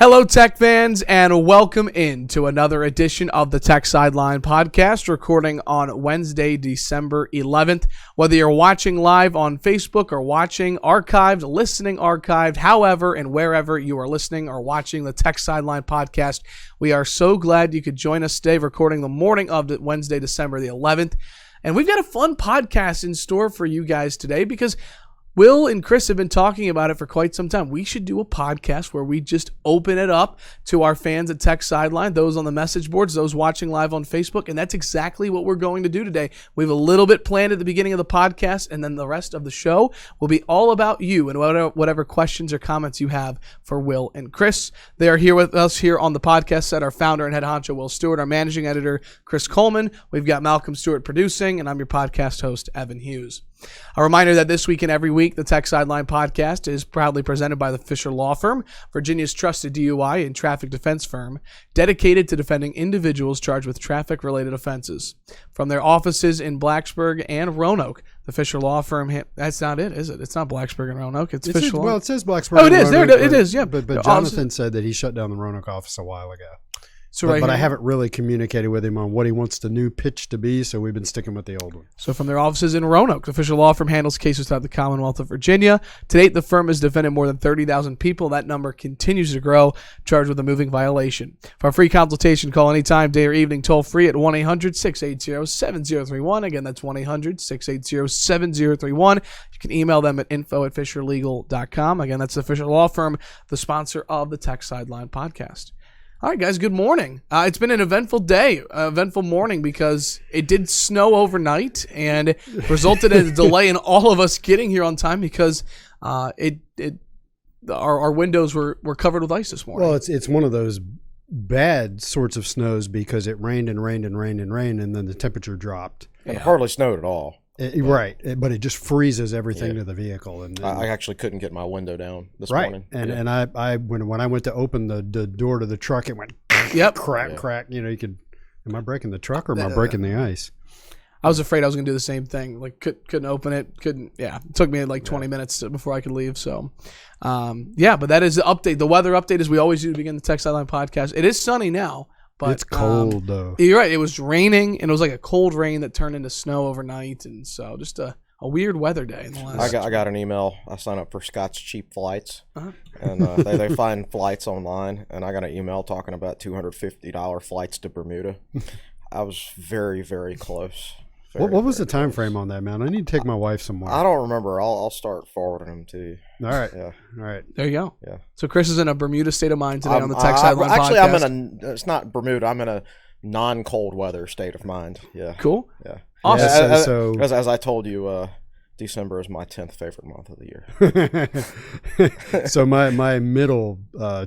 Hello, Tech fans, and welcome in to another edition of the Tech Sideline podcast, recording on Wednesday, December 11th. Whether you're watching live on Facebook or watching archived, listening archived, however and wherever you are listening or watching the Tech Sideline podcast, we are so glad you could join us today, recording the morning of Wednesday, December the 11th. And we've got a fun podcast in store for you guys today because Will and Chris have been talking about it for quite some time. We should do a podcast where we just open it up to our fans at Tech Sideline, those on the message boards, those watching live on Facebook, and that's exactly what we're going to do today. We have a little bit planned at the beginning of the podcast, and then the rest of the show will be all about you and whatever questions or comments you have for Will and Chris. They are here with us here on the podcast set, our founder and head honcho, Will Stewart, our managing editor, Chris Coleman. We've got Malcolm Stewart producing, and I'm your podcast host, Evan Hughes. A reminder that this week and every week, the Tech Sideline podcast is proudly presented by the Fisher Law Firm, Virginia's trusted DUI and traffic defense firm, dedicated to defending individuals charged with traffic-related offenses. From their offices in Blacksburg and Roanoke, the Fisher Law Firm, that's not it, is it? It's not Blacksburg and Roanoke, it's Fisher Law. Well, it says Blacksburg and Roanoke. There it is, yeah. But Jonathan said that he shut down the Roanoke office a while ago. So but I haven't really communicated with him on what he wants the new pitch to be, so we've been sticking with the old one. So from their offices in Roanoke, the Fisher Law Firm handles cases throughout the Commonwealth of Virginia. To date, the firm has defended more than 30,000 people. That number continues to grow, charged with a moving violation. For a free consultation, call anytime, day or evening, toll free at 1-800-680-7031. Again, that's 1-800-680-7031. You can email them at info@fisherlegal.com. Again, that's the Fisher Law Firm, the sponsor of the Tech Sideline podcast. All right, guys, good morning. It's been an eventful day, eventful morning, because it did snow overnight and resulted in a delay in all of us getting here on time because our windows were covered with ice this morning. Well, it's one of those bad sorts of snows because it rained and rained and rained and rained, and then the temperature dropped. It hardly snowed at all. Right, but it just freezes everything to the vehicle. And I actually couldn't get my window down this morning. And I when I went to open the door to the truck, it went crack. You know, am I breaking the truck or am I breaking the ice? I was afraid I was going to do the same thing. Like couldn't open it. It took me like 20 minutes before I could leave. So, but that is the update. The weather update, as we always do to begin the Tech Sideline podcast. It is sunny now. But it's cold, though. You're right. It was raining, and it was like a cold rain that turned into snow overnight. And so just a weird weather day in the last. I got an email. I signed up for Scott's Cheap Flights, and they find flights online. And I got an email talking about $250 flights to Bermuda. I was very, very close. What was the time frame on that, man? I need to take my wife somewhere. I don't remember. I'll start forwarding them to you. All right. Yeah. All right. There you go. Yeah. So Chris is in a Bermuda state of mind today on the Tech Sideline podcast. Actually, it's not Bermuda. I'm in a non-cold weather state of mind. Yeah. Cool. Yeah. Awesome. Yeah, as I told you, December is my 10th favorite month of the year. So my middle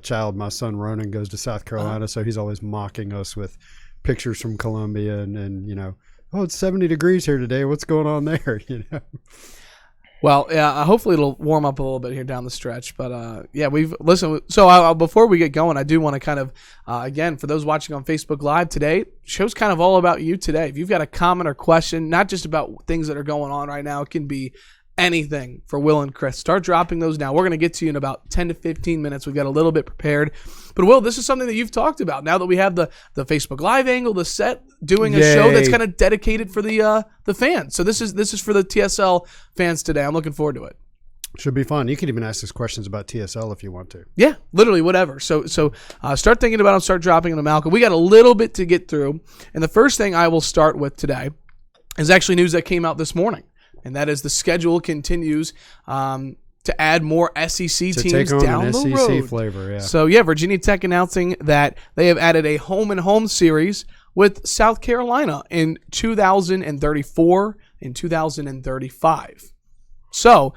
child, my son Ronan, goes to South Carolina, so he's always mocking us with pictures from Columbia and you know, oh, it's 70 degrees here today. What's going on there? You know. Well, yeah. Hopefully, it'll warm up a little bit here down the stretch. But we've listened. So before we get going, I do want to kind of again, for those watching on Facebook Live today, show's kind of all about you today. If you've got a comment or question, not just about things that are going on right now, it can be anything for Will and Chris. Start dropping those now. We're going to get to you in about 10 to 15 minutes. We've got a little bit prepared. But Will, this is something that you've talked about. Now that we have the Facebook Live angle, the set, doing a show that's kind of dedicated for the fans. So this is for the TSL fans today. I'm looking forward to it. Should be fun. You can even ask us questions about TSL if you want to. Yeah, literally whatever. So start thinking about them, start dropping them, Malcolm. We got a little bit to get through. And the first thing I will start with today is actually news that came out this morning. And that is the schedule continues to add more SEC teams down the road. SEC flavor, yeah. So, Virginia Tech announcing that they have added a home-and-home series with South Carolina in 2034 and 2035. So,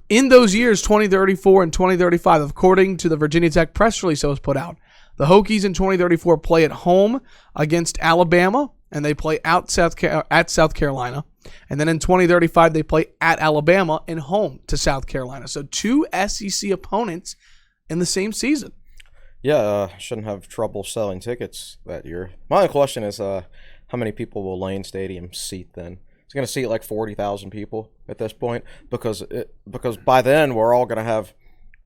in those years, 2034 and 2035, according to the Virginia Tech press release that was put out, the Hokies in 2034 play at home against Alabama, and they play at South Carolina. And then in 2035, they play at Alabama and home to South Carolina. So 2 SEC opponents in the same season. Yeah, shouldn't have trouble selling tickets that year. My only question is how many people will Lane Stadium seat then? It's going to seat like 40,000 people at this point because by then we're all going to have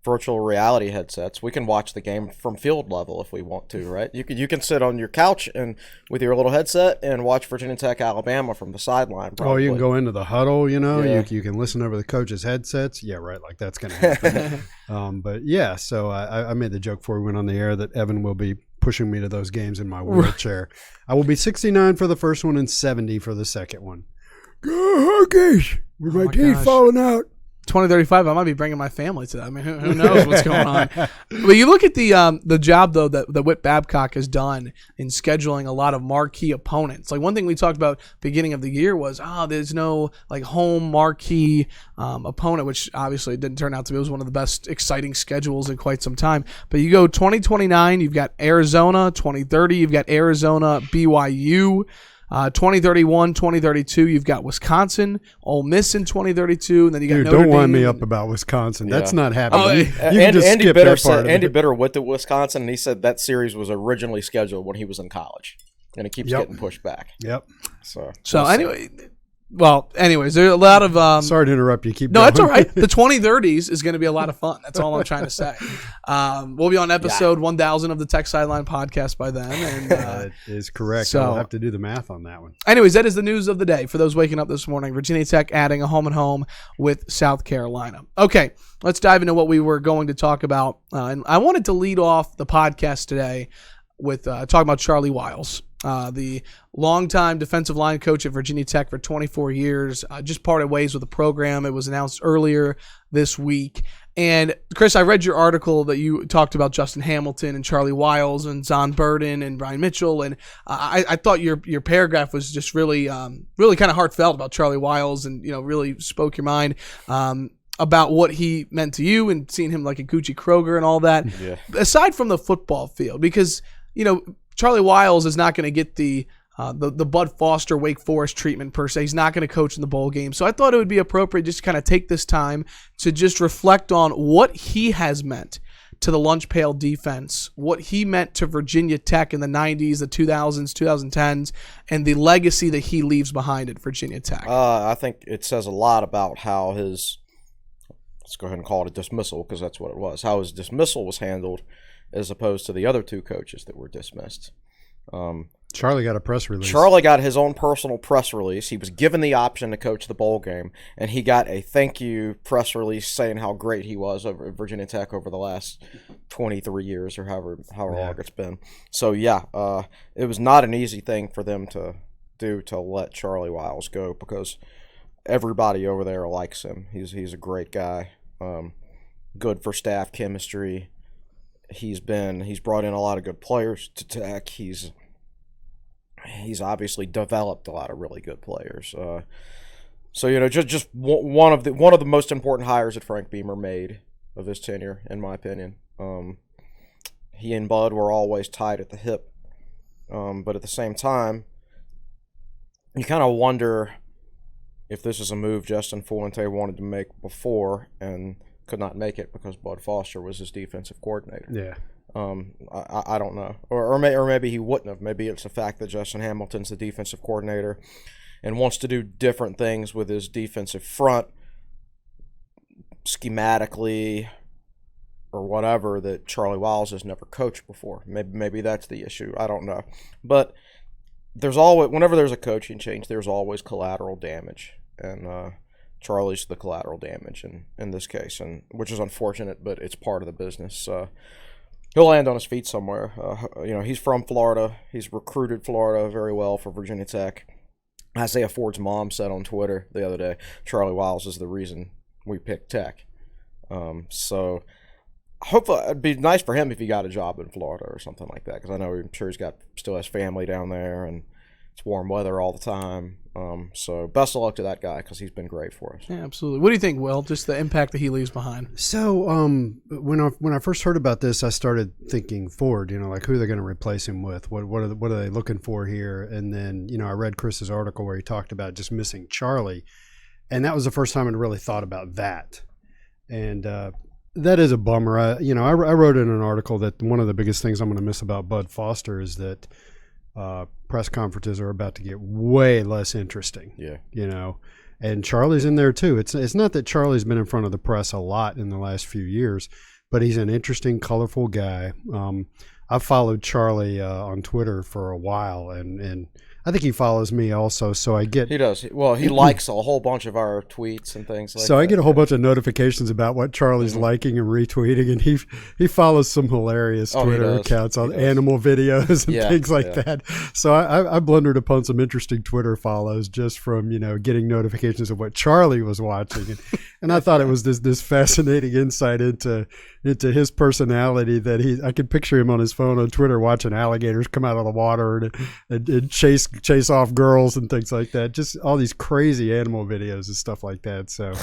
virtual reality headsets, we can watch the game from field level if we want to, right? You can sit on your couch and with your little headset and watch Virginia Tech Alabama from the sideline. Probably. Oh, you can go into the huddle, Yeah. you can listen over the coaches' headsets. Yeah, right, like that's going to happen. But yeah, so I made the joke before we went on the air that Evan will be pushing me to those games in my wheelchair. I will be 69 for the first one and 70 for the second one. Go Hokies! With my teeth falling out. 2035, I might be bringing my family to that. I mean, who knows what's going on? But you look at the job, though, that Whit Babcock has done in scheduling a lot of marquee opponents. Like, one thing we talked about beginning of the year was, there's no, like, home marquee opponent, which obviously didn't turn out to be. It was one of the best exciting schedules in quite some time. But you go 2029, you've got Arizona. 2030, you've got Arizona, BYU. 2031, 2032, you've got Wisconsin, Ole Miss in 2032, and then you got Notre Dame. Don't wind me up about Wisconsin. Yeah. That's not happening. You can just skip that part. Andy Bitter went to Wisconsin, and he said that series was originally scheduled when he was in college, and it keeps getting pushed back. Yep. So anyway. Well, anyways, there's a lot of sorry to interrupt you. Keep no, going. that's all right. The 2030s is going to be a lot of fun. That's all I'm trying to say. We'll be on episode 1000 of the Tech Sideline podcast by then. And, that is correct. So I'll have to do the math on that one. Anyways, that is the news of the day for those waking up this morning. Virginia Tech adding a home and home with South Carolina. Okay, let's dive into what we were going to talk about. And I wanted to lead off the podcast today with talking about Charlie Wiles. The longtime defensive line coach at Virginia Tech for 24 years, just parted ways with the program. It was announced earlier this week. And, Chris, I read your article that you talked about Justin Hamilton and Charlie Wiles and Zon Burden and Brian Mitchell. And I thought your paragraph was just really kind of heartfelt about Charlie Wiles and, really spoke your mind about what he meant to you and seeing him like a Gucci Kroger and all that. Yeah. Aside from the football field, because, Charlie Wiles is not going to get the Bud Foster Wake Forest treatment per se. He's not going to coach in the bowl game. So I thought it would be appropriate just to kind of take this time to just reflect on what he has meant to the lunch pail defense, what he meant to Virginia Tech in the 90s, the 2000s, 2010s, and the legacy that he leaves behind at Virginia Tech. I think it says a lot about how let's go ahead and call it a dismissal because that's what it was, how his dismissal was handled as opposed to the other two coaches that were dismissed. Charlie got a press release. Charlie got his own personal press release. He was given the option to coach the bowl game, and he got a thank you press release saying how great he was over at Virginia Tech over the last 23 years or however long it's been. So, it was not an easy thing for them to do to let Charlie Wiles go because everybody over there likes him. He's a great guy, good for staff chemistry. He's brought in a lot of good players to Tech. He's obviously developed a lot of really good players. Just one of the most important hires that Frank Beamer made of his tenure, in my opinion. He and Bud were always tied at the hip, but at the same time, you kind of wonder if this is a move Justin Fuente wanted to make before and could not make it because Bud Foster was his defensive coordinator. Yeah. I don't know. Or maybe he wouldn't have. Maybe it's the fact that Justin Hamilton's the defensive coordinator and wants to do different things with his defensive front schematically or whatever that Charlie Wiles has never coached before. Maybe that's the issue. I don't know. But whenever there's a coaching change, there's always collateral damage. And Charlie's the collateral damage in this case, and which is unfortunate, but it's part of the business. He'll land on his feet somewhere. He's from Florida. He's recruited Florida very well for Virginia Tech. Isaiah Ford's mom said on Twitter the other day, Charlie Wiles is the reason we picked Tech. So hopefully it'd be nice for him if he got a job in Florida or something like that, because I'm sure still has family down there, and it's warm weather all the time. So best of luck to that guy because he's been great for us. Yeah, absolutely. What do you think, Will? Just the impact that he leaves behind. So when I first heard about this, I started thinking forward. Like who are they going to replace him with? What are they looking for here? And then I read Chris's article where he talked about just missing Charlie, and that was the first time I'd really thought about that. And that is a bummer. I wrote in an article that one of the biggest things I'm going to miss about Bud Foster is that press conferences are about to get way less interesting. Yeah. And Charlie's in there too. It's not that Charlie's been in front of the press a lot in the last few years, but he's an interesting, colorful guy. I've followed Charlie on Twitter for a while, and I think he follows me also. So I get he does. Well, he likes a whole bunch of our tweets and things like that. So I get a whole bunch of notifications about what Charlie's liking and retweeting, and he follows some hilarious Twitter accounts on animal videos and things like that. So I blundered upon some interesting Twitter follows just from getting notifications of what Charlie was watching, and I thought it was this fascinating insight into his personality that I could picture him on his phone on Twitter watching alligators come out of the water and chase off girls and things like that. Just all these crazy animal videos and stuff like that. So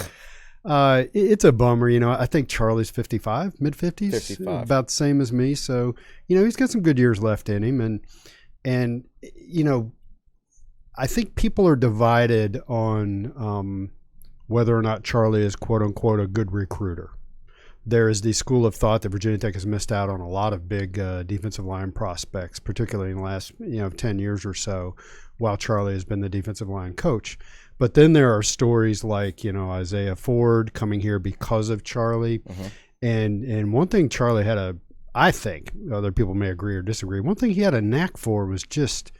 it's a bummer. I think Charlie's 55, mid-50s, 55. about the same as me. So, he's got some good years left in him. And I think people are divided on whether or not Charlie is, quote unquote, a good recruiter. There is the school of thought that Virginia Tech has missed out on a lot of big defensive line prospects, particularly in the last 10 years or so, while Charlie has been the defensive line coach. But then there are stories like Isaiah Ford coming here because of Charlie, and one thing Charlie had I think other people may agree or disagree. One thing he had a knack for was just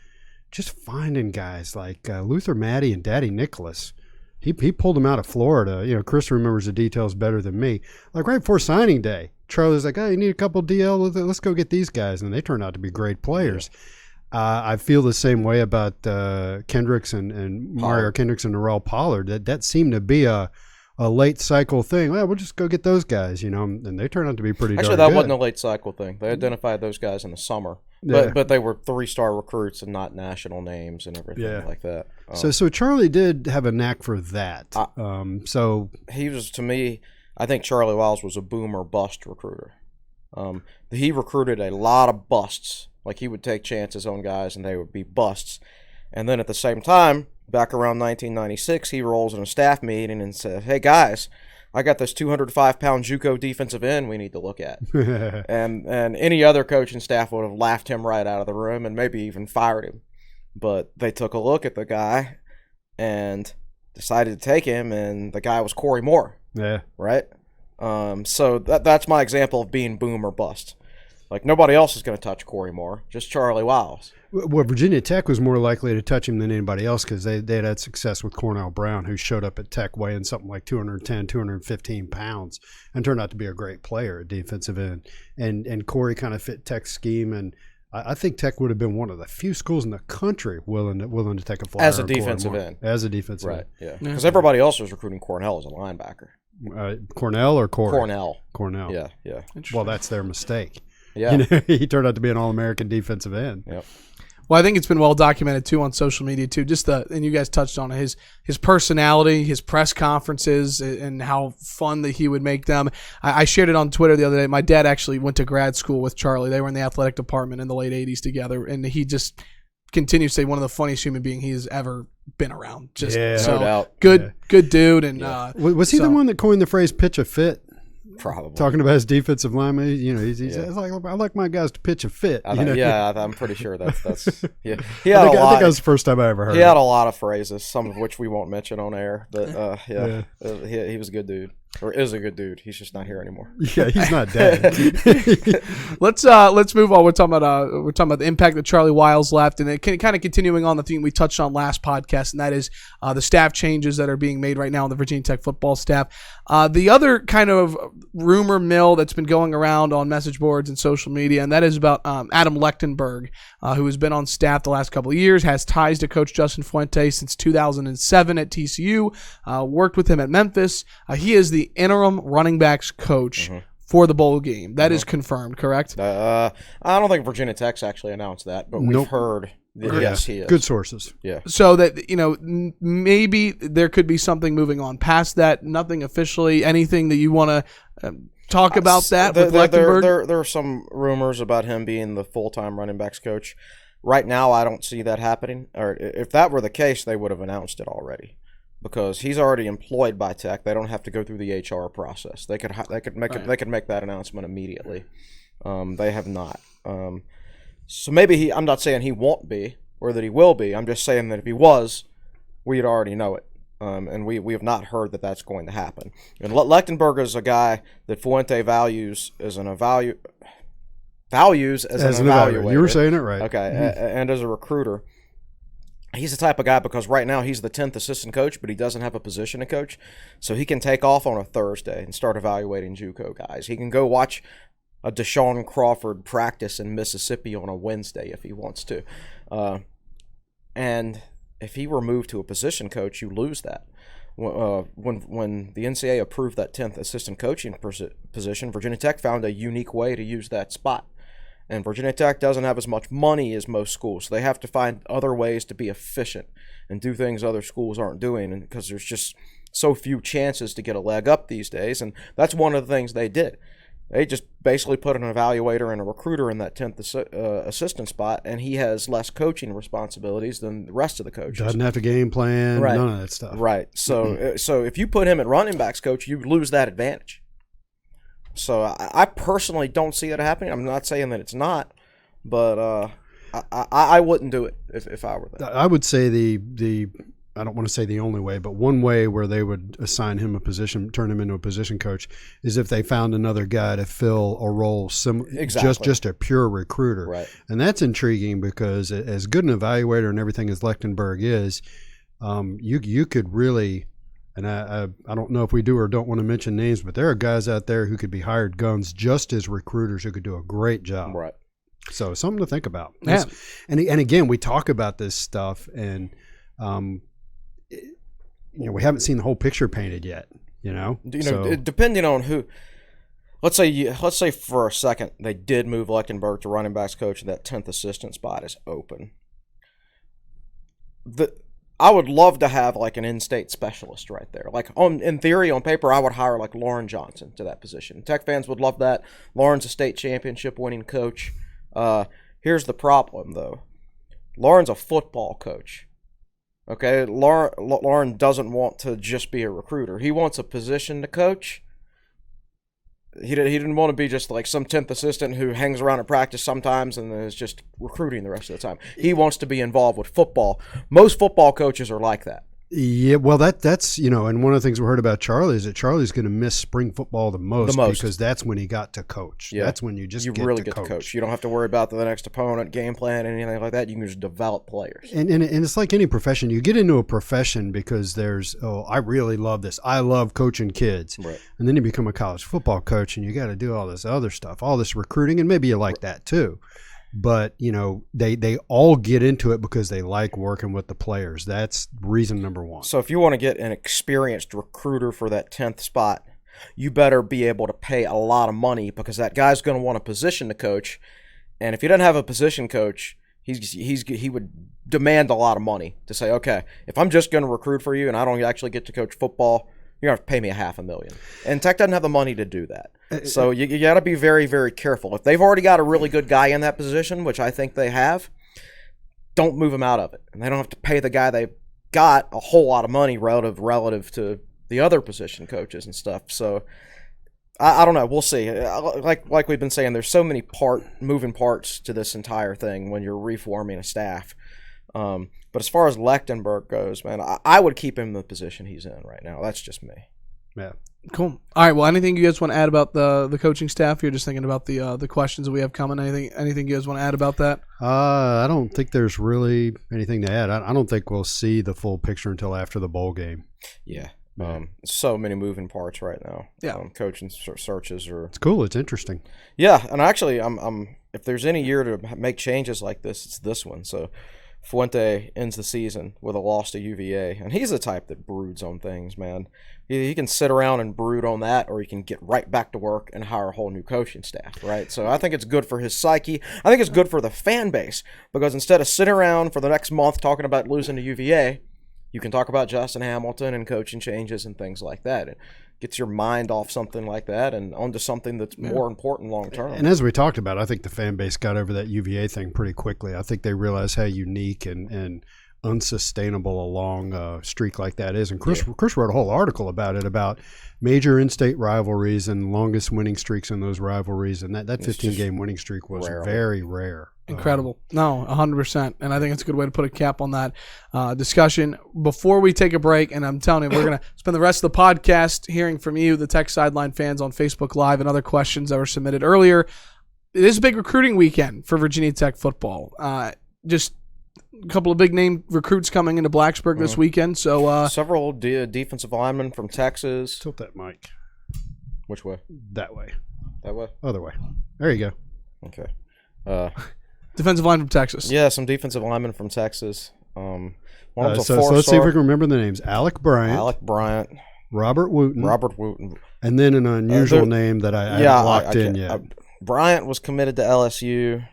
finding guys like Luther Maddie and Daddy Nicholas. He pulled him out of Florida. Chris remembers the details better than me. Like right before signing day, Charlie's like, "Oh, you need a couple DL? Let's go get these guys," and they turned out to be great players. I feel the same way about Kendricks and Mario Kendricks and Norrell Pollard. That seemed to be a late cycle thing. Well, we'll just go get those guys, and they turned out to be pretty. Actually, darn that good. wasn't a late cycle thing. They identified those guys in the summer, but they were 3-star recruits and not national names and everything like that. So Charlie did have a knack for that. So he was, to me, I think Charlie Wiles was a boom or bust recruiter. He recruited a lot of busts. Like he would take chances on guys and they would be busts. And then at the same time, back around 1996, he rolls in a staff meeting and says, "Hey guys, I got this 205-pound JUCO defensive end we need to look at." and any other coaching staff would have laughed him right out of the room and maybe even fired him. But they took a look at the guy and decided to take him, and the guy was Corey Moore. Yeah. Right? So that's my example of being boom or bust. Like, nobody else is going to touch Corey Moore, just Charlie Wiles. Well, Virginia Tech was more likely to touch him than anybody else because they had success with Cornell Brown, who showed up at Tech weighing something like 210, 215 pounds and turned out to be a great player at defensive end. And Corey kind of fit Tech's scheme, and I think Tech would have been one of the few schools in the country willing to take a flyer as a defensive end. As a defensive end. Right, yeah. Because everybody else was recruiting Cornell as a linebacker. Cornell or Corey? Cornell. Yeah. Well, that's their mistake. Yeah. He turned out to be an All-American defensive end. Yep. Well, I think it's been well documented too on social media too. And you guys touched on it, his personality, his press conferences, and how fun that he would make them. I shared it on Twitter the other day. My dad actually went to grad school with Charlie. They were in the athletic department in the late '80s together, and he just continues to say one of the funniest human beings he has ever been around. Just no doubt. Good dude. And was he the one that coined the phrase "pitch a fit"? Probably. Talking about his defensive lineman, he's like, I like my guys to pitch a fit. Yeah, I'm pretty sure that's yeah. I think that was the first time I ever heard. He had a lot of phrases, some of which we won't mention on air. But he was a good dude, or is a good dude. He's just not here anymore. Yeah, he's not dead. Let's move on. We're talking about the impact that Charlie Wiles left, and it kind of continuing on the theme we touched on last podcast, and that is the staff changes that are being made right now on the Virginia Tech football staff. The other kind of rumor mill that's been going around on message boards and social media, and that is about Adam Lechtenberg, who has been on staff the last couple of years, has ties to Coach Justin Fuente since 2007 at TCU, worked with him at Memphis. He is the interim running backs coach for the bowl game. That is confirmed, correct? I don't think Virginia Tech's actually announced that, but we've heard that yes, he is. Good sources. Yeah. So that, maybe there could be something moving on past that. Nothing officially. Anything that you want to talk about that with Lechtenberg? There are some rumors about him being the full-time running backs coach. Right now, I don't see that happening. Or if that were the case, they would have announced it already. Because he's already employed by Tech, they don't have to go through the HR process. They could make that announcement immediately. They have not. So maybe I'm not saying he won't be or that he will be. I'm just saying that if he was, we'd already know it. And we have not heard that that's going to happen. And Lechtenberg is a guy that Fuente values as an evaluator. You were saying it right. Okay, and as a recruiter. He's the type of guy, because right now he's the 10th assistant coach, but he doesn't have a position to coach. So he can take off on a Thursday and start evaluating JUCO guys. He can go watch a Deshaun Crawford practice in Mississippi on a Wednesday if he wants to. And if he were moved to a position coach, you lose that. When the NCAA approved that 10th assistant coaching position, Virginia Tech found a unique way to use that spot. And Virginia Tech doesn't have as much money as most schools, so they have to find other ways to be efficient and do things other schools aren't doing, and because there's just so few chances to get a leg up these days. And that's one of the things they did. They just basically put an evaluator and a recruiter in that 10th assistant spot, and he has less coaching responsibilities than the rest of the coaches. Doesn't have to game plan, right. None of that stuff. Right. So, so if you put him at running backs coach, you lose that advantage. So I personally don't see that happening. I'm not saying that it's not, but I wouldn't do it if I were there. I would say the I don't want to say the only way, but one way where they would assign him a position, turn him into a position coach, is if they found another guy to fill a role just a pure recruiter. Right. And that's intriguing because as good an evaluator and everything as Lechtenberg is, you could really. And I don't know if we do or don't want to mention names, but there are guys out there who could be hired guns just as recruiters who could do a great job. Right. So something to think about. Yeah. And again, we talk about this stuff, and we haven't seen the whole picture painted yet. Depending on who. Let's say for a second they did move Lechtenberg to running backs coach, and that 10th assistant spot is open. I would love to have like an in-state specialist right there. Like in theory, on paper, I would hire like Lauren Johnson to that position. Tech fans would love that. Lauren's a state championship winning coach. Here's the problem though. Lauren's a football coach. Okay, Lauren doesn't want to just be a recruiter. He wants a position to coach. He didn't want to be just like some 10th assistant who hangs around at practice sometimes and is just recruiting the rest of the time. He wants to be involved with football. Most football coaches are like that. Yeah, well, that's and one of the things we heard about Charlie is that Charlie's going to miss spring football the most because that's when he got to coach. Yeah. That's when you really get to coach. You don't have to worry about the next opponent, game plan, anything like that. You can just develop players. And it's like any profession. You get into a profession because there's, I really love this. I love coaching kids. Right. And then you become a college football coach and you got to do all this other stuff, all this recruiting, and maybe you like that too. But, they all get into it because they like working with the players. That's reason number one. So if you want to get an experienced recruiter for that 10th spot, you better be able to pay a lot of money because that guy's going to want a position to coach. And if he doesn't have a position coach, he would demand a lot of money to say, okay, if I'm just going to recruit for you and I don't actually get to coach football, you're going to have to pay me $500,000. And Tech doesn't have the money to do that. So you got to be very, very careful. If they've already got a really good guy in that position, which I think they have, don't move him out of it. And they don't have to pay the guy they've got a whole lot of money relative to the other position coaches and stuff. So I don't know. We'll see. Like we've been saying, there's so many moving parts to this entire thing when you're reforming a staff. But as far as Lechtenberg goes, man, I would keep him in the position he's in right now. That's just me. Yeah. Cool. All right. Well, anything you guys want to add about the coaching staff? You're just thinking about the questions that we have coming. Anything you guys want to add about that? I don't think there's really anything to add. I don't think we'll see the full picture until after the bowl game. Yeah. So many moving parts right now. Yeah. Coaching searches are. It's cool. It's interesting. Yeah, and actually, I'm if there's any year to make changes like this, it's this one. So Fuente ends the season with a loss to UVA, and he's the type that broods on things, man. He can sit around and brood on that, or he can get right back to work and hire a whole new coaching staff, right? So I think it's good for his psyche. I think it's good for the fan base, because instead of sitting around for the next month talking about losing to UVA, you can talk about Justin Hamilton and coaching changes and things like that. It gets your mind off something like that and onto something that's more important long term. And as we talked about, I think the fan base got over that UVA thing pretty quickly. I think they realized how unique and unsustainable a long streak like that is. And Chris wrote a whole article about it, about major in-state rivalries and longest winning streaks in those rivalries. And that 15-game winning streak was very rare. Incredible. No, 100%. And I think it's a good way to put a cap on that discussion. Before we take a break, and I'm telling you, we're going to spend the rest of the podcast hearing from you, the Tech Sideline fans on Facebook Live, and other questions that were submitted earlier. It is a big recruiting weekend for Virginia Tech football. Just a couple of big-name recruits coming into Blacksburg this weekend. So several defensive linemen from Texas. Tilt that mic. Which way? That way. That way? Other way. There you go. Okay. Defensive line from Texas. Yeah, some defensive linemen from Texas. So let's see if we can remember the names. Alec Bryant. Robert Wooten. And then an unusual name that I haven't locked in yet. Bryant was committed to LSU.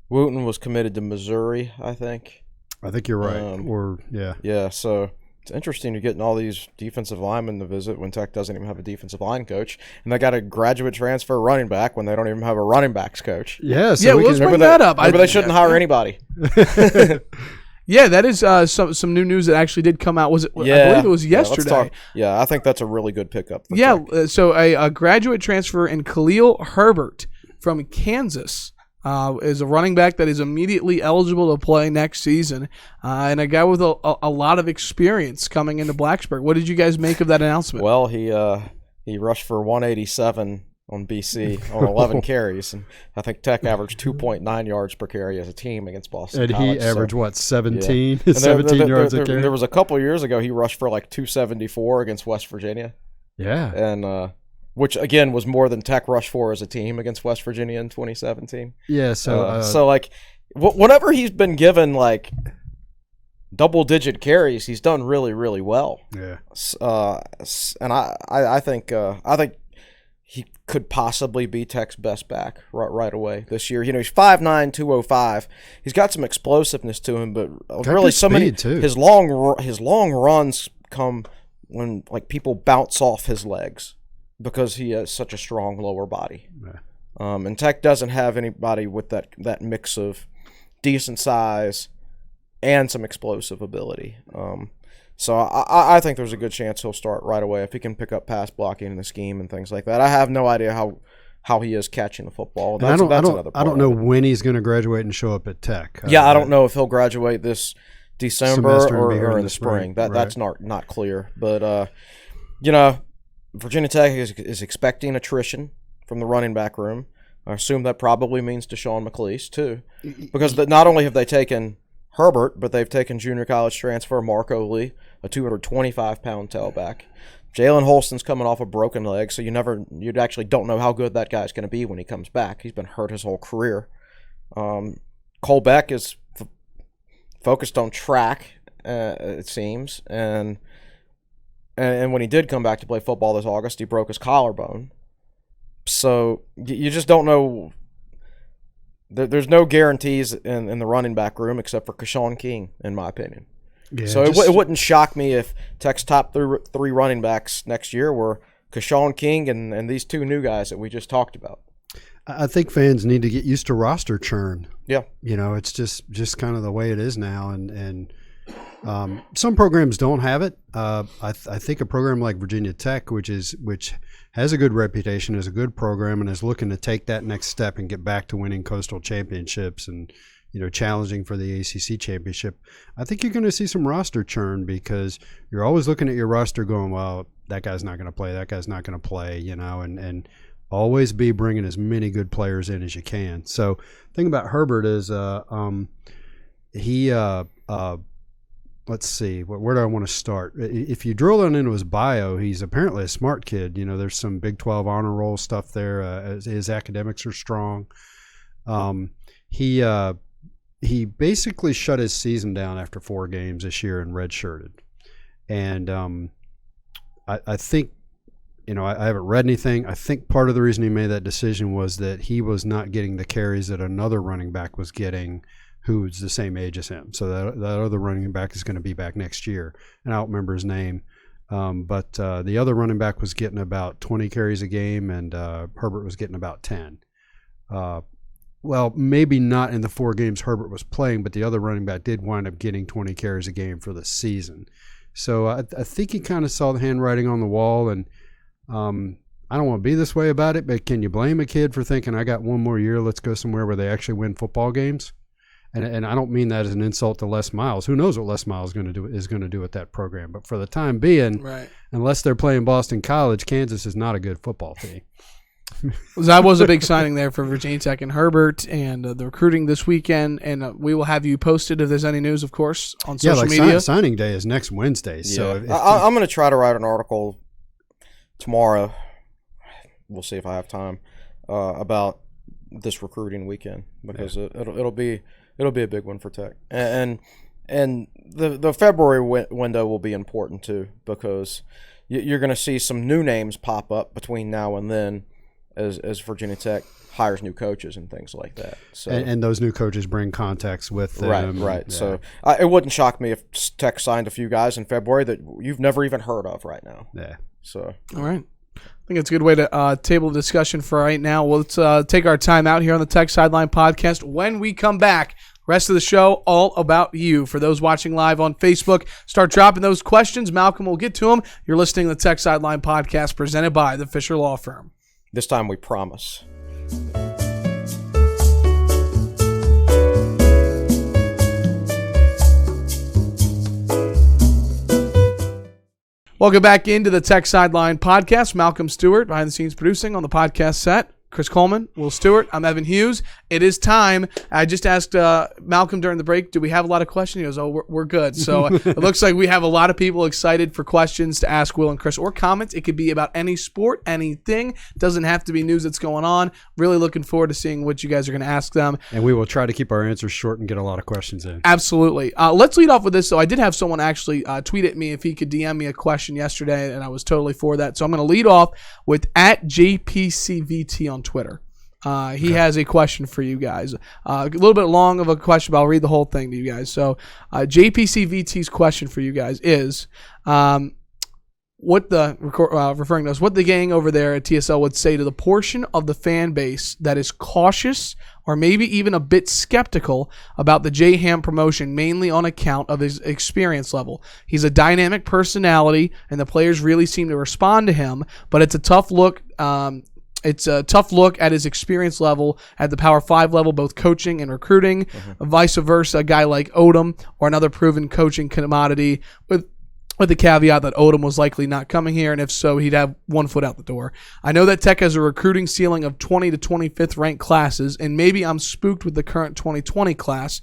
Wooten was committed to Missouri, I think. I think you're right. Yeah, so it's interesting to getting all these defensive linemen to visit when Tech doesn't even have a defensive line coach. And they got a graduate transfer running back when they don't even have a running backs coach. Yeah, so let's bring that up. Maybe they shouldn't hire anybody. Yeah, that is some new news that actually did come out. I believe it was yesterday. I think that's a really good pickup. So a graduate transfer in Khalil Herbert from Kansas is a running back that is immediately eligible to play next season, and a guy with a lot of experience coming into Blacksburg. What did you guys make of that announcement? Well, he rushed for 187 on BC on 11 carries, and I think Tech averaged 2.9 yards per carry as a team against Boston And College, he averaged, 17? Yeah. 17 yards a carry? There was a couple of years ago he rushed for like 274 against West Virginia. Yeah. And which, again, was more than Tech rushed for as a team against West Virginia in 2017. Yeah, so like, whenever he's been given, like, double-digit carries, he's done really, really well. Yeah. And I think he could possibly be Tech's best back right away this year. You know, he's 5'9", 205. He's got some explosiveness to him, but really so many his long runs come when like people bounce off his legs because he has such a strong lower body. Yeah. And Tech doesn't have anybody with that mix of decent size and some explosive ability. So I think there's a good chance he'll start right away if he can pick up pass blocking in the scheme and things like that. I have no idea how he is catching the football. That's another part. I don't know when he's going to graduate and show up at Tech. I don't know if he'll graduate this December or in the spring. That's not clear. But Virginia Tech is expecting attrition from the running back room. I assume that probably means Deshaun McLeese too, because not only have they taken Herbert, but they've taken junior college transfer Marco Lee, a 225-pound tailback. Jalen Holston's coming off a broken leg, so you actually don't know how good that guy's going to be when he comes back. He's been hurt his whole career. Cole Beck is focused on track, it seems, and when he did come back to play football this August, he broke his collarbone. So you just don't know. There's no guarantees in the running back room except for Keshawn King, in my opinion. Yeah, so it wouldn't shock me if Tech's top three running backs next year were Keshawn King and these two new guys that we just talked about. I think fans need to get used to roster churn. Yeah. It's just kind of the way it is now. And some programs don't have it. I think a program like Virginia Tech, which has a good reputation, is a good program, and is looking to take that next step and get back to winning coastal championships and challenging for the ACC championship. I think you're going to see some roster churn because you're always looking at your roster going, well, that guy's not going to play, that guy's not going to play, and always be bringing as many good players in as you can. So the thing about Herbert is let's see, where do I want to start? If you drill down into his bio, he's apparently a smart kid. There's some Big 12 honor roll stuff there. His academics are strong. He basically shut his season down after 4 games this year and redshirted. And I think, I haven't read anything. I think part of the reason he made that decision was that he was not getting the carries that another running back was getting who's the same age as him. So that other running back is going to be back next year. And I don't remember his name. But the other running back was getting about 20 carries a game, and Herbert was getting about 10. well, maybe not in the 4 games Herbert was playing, but the other running back did wind up getting 20 carries a game for the season. So I think he kind of saw the handwriting on the wall, and I don't want to be this way about it, but can you blame a kid for thinking, I got one more year, let's go somewhere where they actually win football games? And I don't mean that as an insult to Les Miles. Who knows what Les Miles is going to do with that program? But for the time being, right, unless they're playing Boston College, Kansas is not a good football team. That was a big signing there for Virginia Tech and Herbert, and the recruiting this weekend. And we will have you posted if there's any news, of course, on social media. Signing day is next Wednesday. So I'm going to try to write an article tomorrow. We'll see if I have time about this recruiting weekend, because it'll be a big one for Tech, and the February window will be important too, because you're going to see some new names pop up between now and then as Virginia Tech hires new coaches and things like that. So and those new coaches bring contacts with them. Right. Yeah. So it wouldn't shock me if Tech signed a few guys in February that you've never even heard of right now. Yeah. So all right. I think it's a good way to table the discussion for right now. Well, let's take our time out here on the Tech Sideline podcast. When we come back, rest of the show, all about you. For those watching live on Facebook, start dropping those questions. Malcolm will get to them. You're listening to the Tech Sideline podcast presented by the Fisher Law Firm. this time we promise. Welcome back into the Tech Sideline podcast. Malcolm Stewart, behind the scenes producing on the podcast set. Chris Coleman, Will Stewart. I'm Evan Hughes. It is time. I just asked Malcolm during the break, do we have a lot of questions? He goes, oh, we're good. So it looks like we have a lot of people excited for questions to ask Will and Chris, or comments. It could be about any sport, anything. Doesn't have to be news that's going on. Really looking forward to seeing what you guys are going to ask them. And we will try to keep our answers short and get a lot of questions in. Absolutely. Let's lead off with this. So I did have someone actually tweet at me if he could DM me a question yesterday, and I was totally for that. So I'm going to lead off with @JPCVT on Twitter. He has a question for you guys. A little bit long of a question, but I'll read the whole thing to you guys. So JPCVT's question for you guys is referring to us, what the gang over there at TSL would say to the portion of the fan base that is cautious or maybe even a bit skeptical about the J Ham promotion, mainly on account of his experience level. He's a dynamic personality, and the players really seem to respond to him, but it's a tough look. It's a tough look at his experience level at the Power 5 level, both coaching and recruiting. Vice versa, a guy like Odom or another proven coaching commodity, with the caveat that Odom was likely not coming here, and if so, he'd have 1 foot out the door. I know that Tech has a recruiting ceiling of 20 to 25th ranked classes, and maybe I'm spooked with the current 2020 class.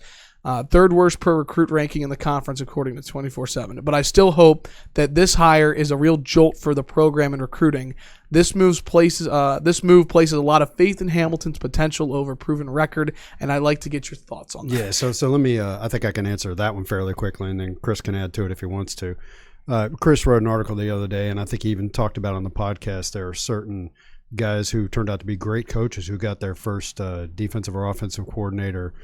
Third worst per recruit ranking in the conference, according to 24/7. But I still hope that this hire is a real jolt for the program in recruiting. This move places a lot of faith in Hamilton's potential over proven record, and I'd like to get your thoughts on that. Yeah, so let me. I think I can answer that one fairly quickly, and then Chris can add to it if he wants to. Chris wrote an article the other day, and I think he even talked about on the podcast. There are certain guys who turned out to be great coaches who got their first defensive or offensive coordinator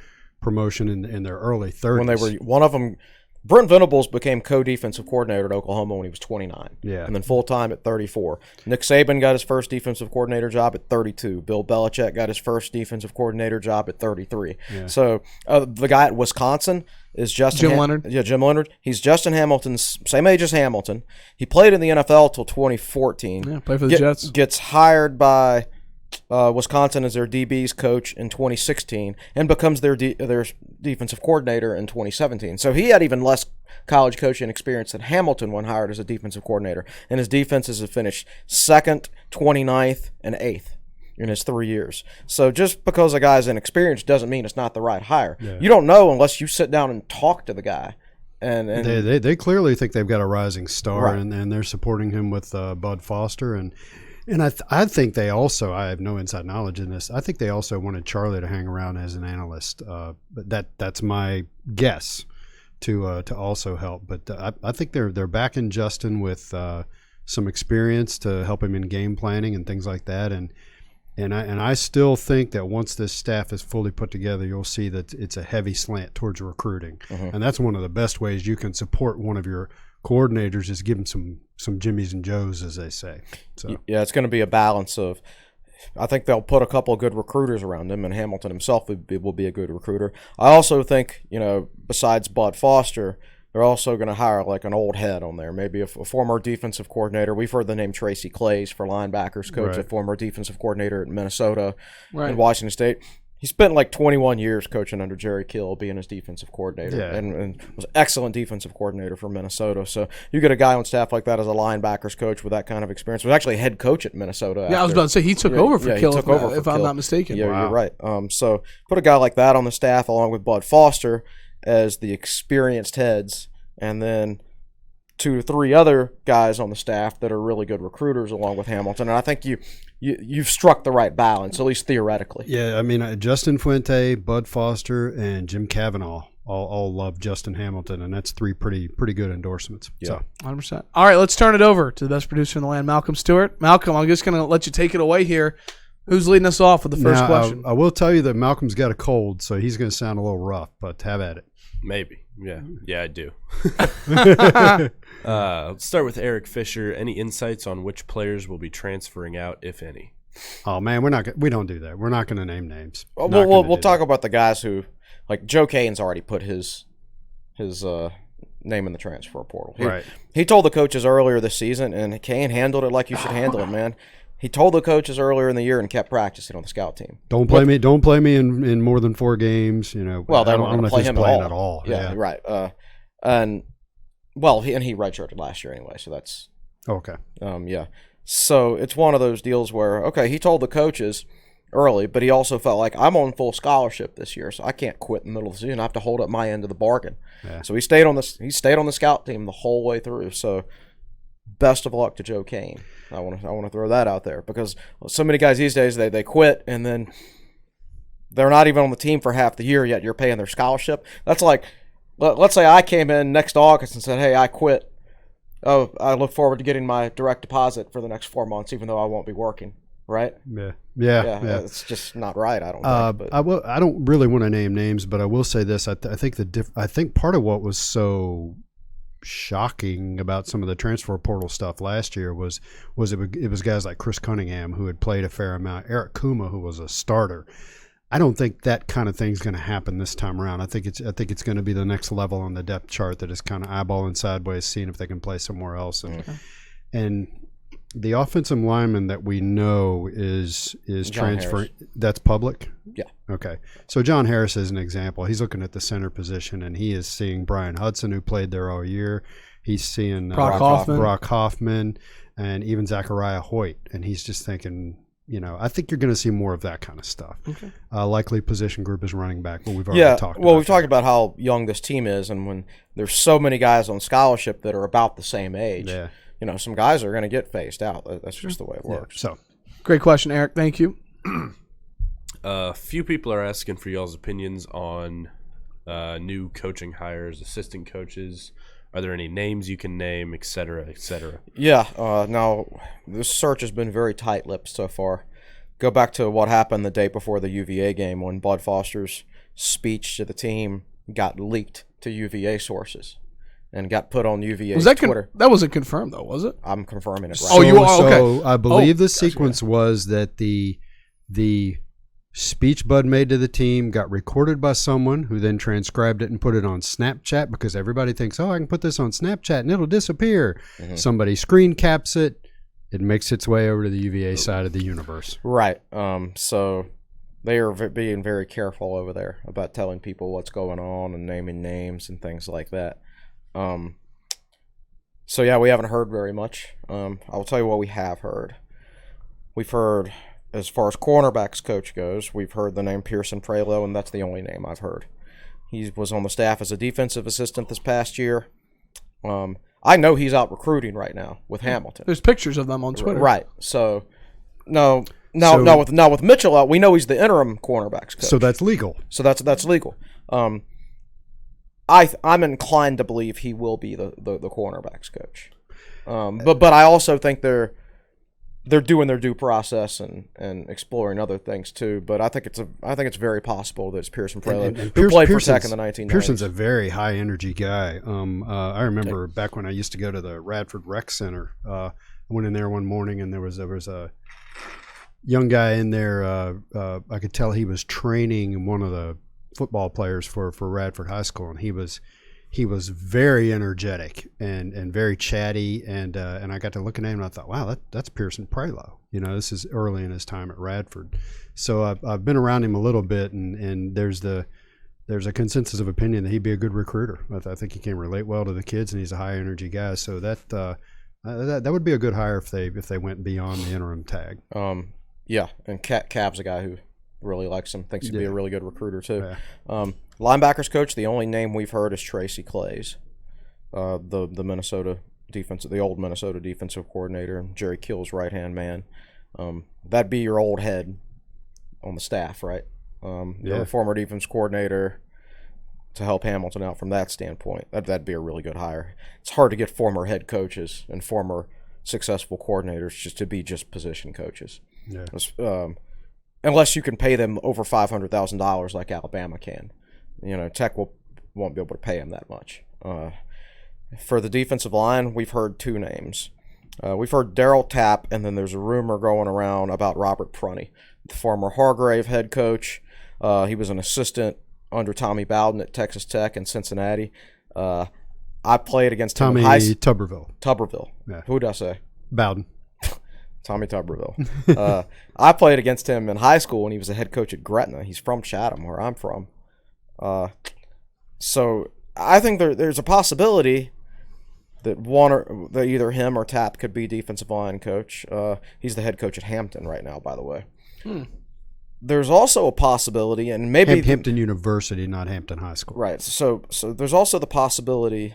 promotion in their early 30s. When they were one of them, Brent Venables became co-defensive coordinator at Oklahoma when he was 29. Yeah. And then full-time at 34. Nick Saban got his first defensive coordinator job at 32. Bill Belichick got his first defensive coordinator job at 33. Yeah. So the guy at Wisconsin is Jim Leonard. Yeah, Jim Leonard. He's Justin Hamilton's same age as Hamilton. He played in the NFL until 2014. Yeah, played for the Jets. Gets hired by Wisconsin as their DB's coach in 2016 and becomes their defensive coordinator in 2017. So he had even less college coaching experience than Hamilton when hired as a defensive coordinator. And his defenses have finished 2nd, 29th, and 8th in his 3 years. So just because a guy's inexperienced doesn't mean it's not the right hire. Yeah. You don't know unless you sit down and talk to the guy. And they clearly think they've got a rising star, right. and they're supporting him with Bud Foster. And I think they also, I have no inside knowledge in this, I think they also wanted Charlie to hang around as an analyst. But that's my guess to also help. But I think they're backing Justin with some experience to help him in game planning and things like that. And I still think that once this staff is fully put together, you'll see that it's a heavy slant towards recruiting. And that's one of the best ways you can support one of your coordinators, is give them some Jimmies and Joes, as they say. So yeah, it's going to be a balance of I think they'll put a couple of good recruiters around him, and Hamilton himself will be a good recruiter. I also think, besides Bud Foster, they're also going to hire like an old head on there, maybe a former defensive coordinator. We've heard the name Tracy Clays for linebackers coach, a former defensive coordinator at Minnesota and Washington State. He spent like 21 years coaching under Jerry Kill, being his defensive coordinator, and was an excellent defensive coordinator for Minnesota. So you get a guy on staff like that as a linebackers coach with that kind of experience. Was actually a head coach at Minnesota. Yeah, I was about to say he took over for Kill, if I'm not mistaken. Yeah, you're right. So put a guy like that on the staff along with Bud Foster as the experienced heads, and then 2 to 3 other guys on the staff that are really good recruiters along with Hamilton. And I think you've struck the right balance, at least theoretically. Yeah, I mean, Justin Fuente, Bud Foster, and Jim Cavanaugh all love Justin Hamilton, and that's 3 pretty good endorsements. Yeah, so. 100%. All right, let's turn it over to the best producer in the land, Malcolm Stewart. Malcolm, I'm just going to let you take it away here. Who's leading us off with the first question? I will tell you that Malcolm's got a cold, so he's going to sound a little rough, but have at it. Maybe. Yeah, I do. Let's start with Eric Fisher. Any insights on which players will be transferring out, if any? Oh man, we don't do that. We're not going to name names. We'll talk about the guys who, like Joe Kane's already put his name in the transfer portal. He told the coaches earlier this season, and Kane handled it like you should handle it, man. He told the coaches earlier in the year and kept practicing on the scout team. Don't play me in more than 4 games. Well, they don't want to play him at all. Yeah, right. And he redshirted last year anyway, so that's okay. Yeah. So it's one of those deals where he told the coaches early, but he also felt like I'm on full scholarship this year, so I can't quit in the middle of the season. I have to hold up my end of the bargain. Yeah. So he stayed on the scout team the whole way through. So best of luck to Joe Kane. I want to throw that out there because so many guys these days they quit and then they're not even on the team for half the year yet. You're paying their scholarship. That's like, let's say I came in next August and said, "Hey, I quit. Oh, I look forward to getting my direct deposit for the next 4 months, even though I won't be working." Right? Yeah. It's just not right. I don't think. But. I don't really want to name names, but I will say this: I think part of what was so shocking about some of the transfer portal stuff last year was it was guys like Chris Cunningham who had played a fair amount, Eric Kuma who was a starter. I don't think that kind of thing's going to happen this time around. I think it's going to be the next level on the depth chart that is kind of eyeballing sideways, seeing if they can play somewhere else. And the offensive lineman that we know is transferring. That's public? Yeah. Okay. So John Harris is an example. He's looking at the center position, and he is seeing Brian Hudson, who played there all year. He's seeing Brock Hoffman, and even Zachariah Hoyt. And he's just thinking, I think you're going to see more of that kind of stuff. Okay. Likely position group is running back, but we've already talked about we've talked about how young this team is, and when there's so many guys on scholarship that are about the same age. Yeah. Some guys are going to get phased out. That's just the way it works. Yeah, so, great question, Eric. Thank you. A few people are asking for y'all's opinions on new coaching hires, assistant coaches. Are there any names you can name, et cetera, et cetera? Yeah. Now, this search has been very tight-lipped so far. Go back to what happened the day before the UVA game when Bud Foster's speech to the team got leaked to UVA sources. And got put on UVA's Twitter. That wasn't confirmed, though, was it? I'm confirming it right now. You are? Okay. So I believe the sequence was that the speech Bud made to the team got recorded by someone who then transcribed it and put it on Snapchat because everybody thinks, I can put this on Snapchat and it'll disappear. Mm-hmm. Somebody screen caps it. It makes its way over to the UVA side of the universe. Right. So they are being very careful over there about telling people what's going on and naming names and things like that. So we haven't heard very much. I will tell you what we have heard. We've heard, as far as cornerbacks coach goes, we've heard the name Pearson Prelo, and that's the only name I've heard. He was on the staff as a defensive assistant this past year. I know he's out recruiting right now with Hamilton. There's pictures of them on Twitter. Right. So, with Mitchell out, we know he's the interim cornerbacks coach. So that's legal. So that's legal. I'm inclined to believe he will be the cornerbacks coach, but I also think they're doing their due process and exploring other things too. But I think it's very possible that it's Pearson Prelo, who played for Tech in the 1990s. Pearson's a very high energy guy. I remember back when I used to go to the Radford Rec Center. I went in there one morning and there was young guy in there. I could tell he was training one of the football players for Radford High School, and he was very energetic and very chatty, and I got to look at him and I thought, wow, that's Pearson Prelo. This is early in his time at Radford. So I've been around him a little bit, and there's a consensus of opinion that he'd be a good recruiter. I think he can relate well to the kids, and he's a high energy guy. So that would be a good hire if they went beyond the interim tag. Yeah, and Cav's a guy who really likes him, thinks he'd be a really good recruiter too. Yeah. Linebackers coach, the only name we've heard is Tracy Clays, the Minnesota the old Minnesota defensive coordinator, Jerry Kill's right-hand man. That'd be your old head on the staff, right? Your former defense coordinator to help Hamilton out from that standpoint. That'd be a really good hire. It's hard to get former head coaches and former successful coordinators just to be just position coaches. Yeah. Unless you can pay them over $500,000 like Alabama can. Tech won't be able to pay them that much. For the defensive line, we've heard two names. We've heard Darryl Tapp, and then there's a rumor going around about Robert Prunty, the former Hargrave head coach. He was an assistant under Tommy Bowden at Texas Tech and Cincinnati. I played against him in Tuberville. Yeah. Who did I say? Bowden. Tommy Tuberville. I played against him in high school when he was a head coach at Gretna. He's from Chatham, where I'm from. So I think there's a possibility that that either him or Tapp could be defensive line coach. He's the head coach at Hampton right now, by the way. There's also a possibility, and maybe Hampton University, not Hampton High School. Right. So there's also the possibility,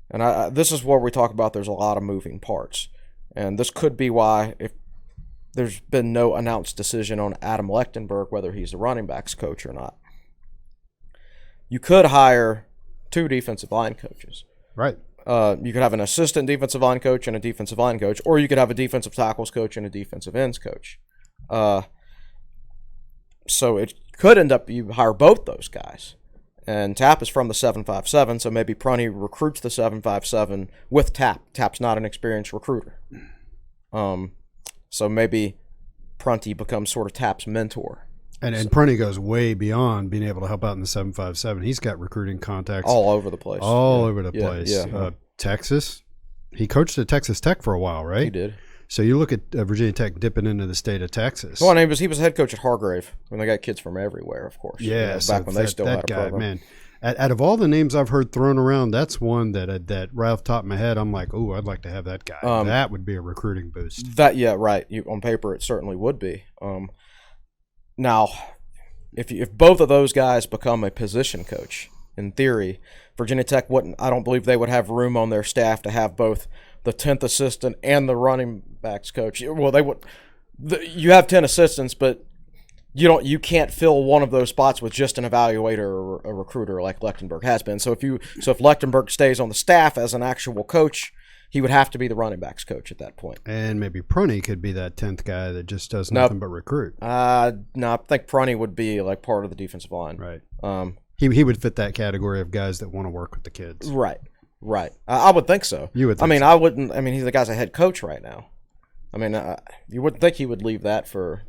and this is where we talk about there's a lot of moving parts, and this could be why if there's been no announced decision on Adam Lechtenberg whether he's the running backs coach or not. You could hire two defensive line coaches. Right. You could have an assistant defensive line coach and a defensive line coach, or you could have a defensive tackles coach and a defensive ends coach. So it could end up you hire both those guys. And Tapp is from the 757, so maybe Prunty recruits the 757 with Tapp. Tapp's not an experienced recruiter. So maybe Prunty becomes sort of Tapp's mentor. And Prunty goes way beyond being able to help out in the 757. He's got recruiting contacts all over the place. Over the place. Yeah. Texas. He coached at Texas Tech for a while, right? He did. So you look at Virginia Tech dipping into the state of Texas. Well, and he was head coach at Hargrave when they got kids from everywhere, of course. Yeah, back when they still had a program. Man, out of all the names I've heard thrown around, that's one that right off the top of my head, I'm like, oh, I'd like to have that guy. That would be a recruiting boost. Right. On paper, it certainly would be. Now, if both of those guys become a position coach, in theory, Virginia Tech wouldn't. I don't believe they would have room on their staff to have both the 10th assistant and the running backs coach. Well, they would. You have 10 assistants, but you can't fill one of those spots with just an evaluator or a recruiter like Lechtenberg has been. So if Lechtenberg stays on the staff as an actual coach, he would have to be the running backs coach at that point. And maybe Prunty could be that 10th guy that just does nothing but recruit. No, I think Prunty would be like part of the defensive line. Right. He would fit that category of guys that want to work with the kids. Right. I would think so. You would think so. I wouldn't. I mean, he's the guy's a head coach right now. I mean, you wouldn't think he would leave that for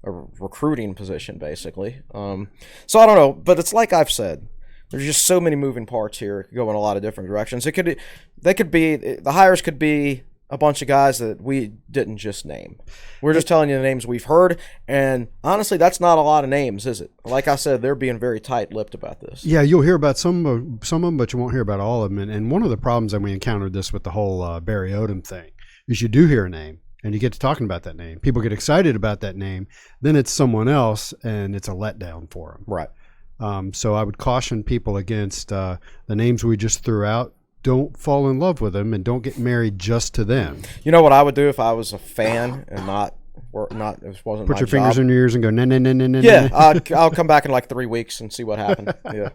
a recruiting position, basically. So I don't know, but it's like I've said. There's just so many moving parts here. It could go in a lot of different directions. The hires could be a bunch of guys that we didn't just name. We're just telling you the names we've heard, and honestly, that's not a lot of names, is it? Like I said, they're being very tight-lipped about this. Yeah, you'll hear about some of them, but you won't hear about all of them. And one of the problems that we encountered this with the whole Barry Odom thing is you do hear a name, and you get to talking about that name. People get excited about that name. Then it's someone else, and it's a letdown for them. Right. So I would caution people against the names we just threw out. Don't fall in love with them, and don't get married just to them. You know what I would do if I was a fan and not it wasn't put your fingers in your ears and go no. Yeah, I'll come back in like 3 weeks and see what happened. Yeah.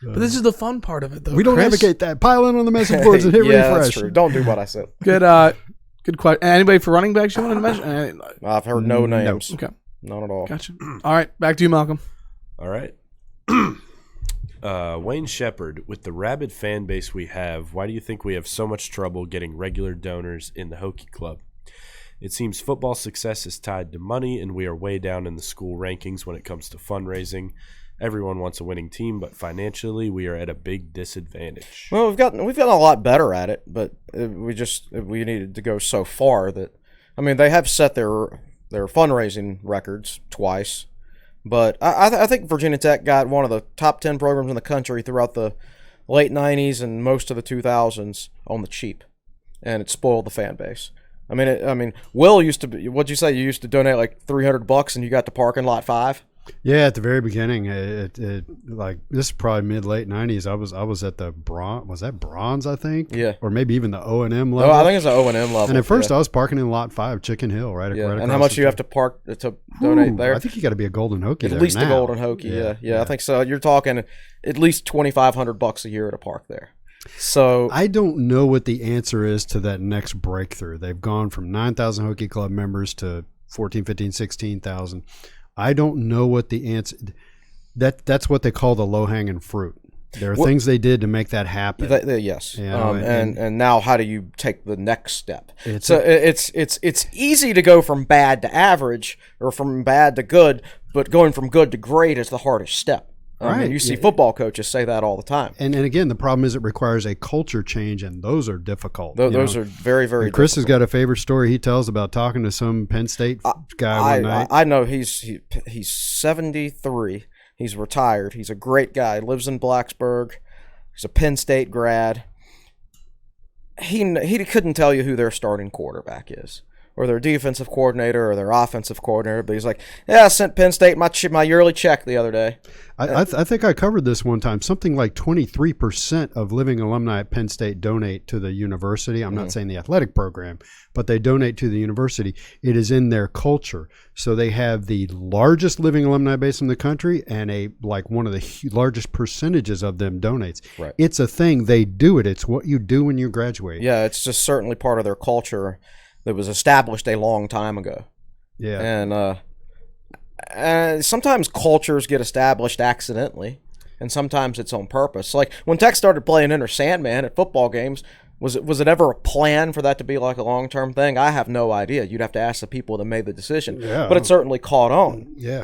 But this is the fun part of it, though. We don't advocate that. Pile in on the message boards and hit refresh. That's true. Don't do what I said. Good question. Anybody for running backs you wanted to mention? I've heard no names. Okay. None at all. Gotcha. All right, back to you, Malcolm. All right. Wayne Shepherd, with the rabid fan base we have, why do you think we have so much trouble getting regular donors in the Hokie Club? It seems football success is tied to money, and we are way down in the school rankings when it comes to fundraising. Everyone wants a winning team, but financially we are at a big disadvantage. Well, we've gotten a lot better at it, but we needed to go so far that, I mean, they have set their fundraising records twice, but I think Virginia Tech got one of the top 10 programs in the country throughout the late 90s and most of the 2000s on the cheap, and it spoiled the fan base. I mean, Will used to be, what'd you say? You used to donate like $300 and you got to park in lot 5? Yeah, at the very beginning, it like this is probably mid-late 90s. I was at the bronze. Was that bronze? I think. Yeah. Or maybe even the O&M level. No, I think it's the O&M level. And at first, I was parking in lot 5, Chicken Hill, right. Yeah. Right and how much do you have to park to donate there? I think you got to be a Golden Hokie. At least now. a Golden Hokie. Yeah, I think so. You're talking at least $2,500 a year to park there. So I don't know what the answer is to that next breakthrough. They've gone from 9,000 Hokie Club members to 14, 15, 16,000. I don't know what the answer. That's what they call the low-hanging fruit. There are things they did to make that happen. Yes, You know, and now how do you take the next step? It's easy to go from bad to average or from bad to good, but going from good to great is the hardest step. I mean, you see football coaches say that all the time. And again, the problem is it requires a culture change, and those are difficult. Those are very, very difficult. Chris has got a favorite story he tells about talking to some Penn State guy one night. I know he's 73. He's retired. He's a great guy. Lives in Blacksburg. He's a Penn State grad. He couldn't tell you who their starting quarterback is, or their defensive coordinator, or their offensive coordinator. But he's like, yeah, I sent Penn State my yearly check the other day. I think I covered this one time. Something like 23% of living alumni at Penn State donate to the university. I'm not saying the athletic program, but they donate to the university. It is in their culture. So they have the largest living alumni base in the country, and one of the largest percentages of them donates. Right. It's a thing. They do it. It's what you do when you graduate. Yeah, it's just certainly part of their culture that was established a long time ago. Yeah. And sometimes cultures get established accidentally, and sometimes it's on purpose. Like when Tech started playing Enter Sandman at football games, was it ever a plan for that to be like a long-term thing? I have no idea. You'd have to ask the people that made the decision. Yeah. But it certainly caught on. Yeah.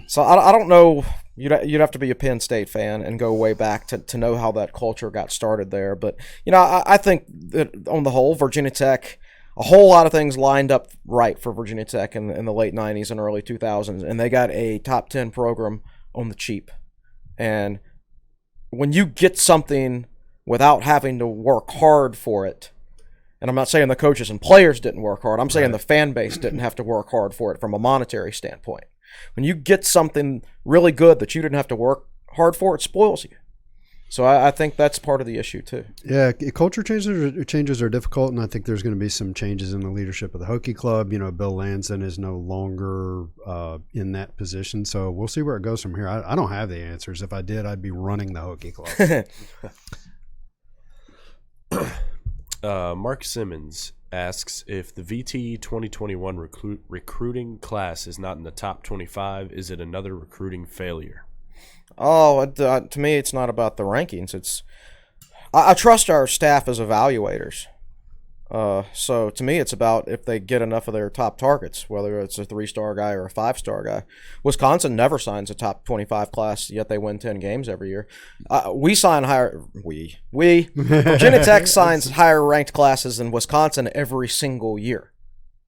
So I don't know. You'd have to be a Penn State fan and go way back to know how that culture got started there. But, I think that on the whole, Virginia Tech, a whole lot of things lined up right for Virginia Tech in the late 90s and early 2000s, and they got a top 10 program on the cheap. And when you get something without having to work hard for it, and I'm not saying the coaches and players didn't work hard, I'm saying the fan base didn't have to work hard for it from a monetary standpoint. When you get something really good that you didn't have to work hard for, it spoils you. So I think that's part of the issue too. Yeah, culture changes are difficult, and I think there's going to be some changes in the leadership of the Hokie Club. Bill Lanson is no longer in that position, so we'll see where it goes from here. I don't have the answers. If I did, I'd be running the Hokie Club. Mark Simmons asks, if the VTE 2021 recruiting class is not in the top 25, is it another recruiting failure? Oh, to me, it's not about the rankings. I trust our staff as evaluators. So to me, it's about if they get enough of their top targets, whether it's a 3-star guy or a 5-star guy. Wisconsin never signs a top 25 class, yet they win 10 games every year. We sign higher. Virginia Tech signs higher ranked classes than Wisconsin every single year.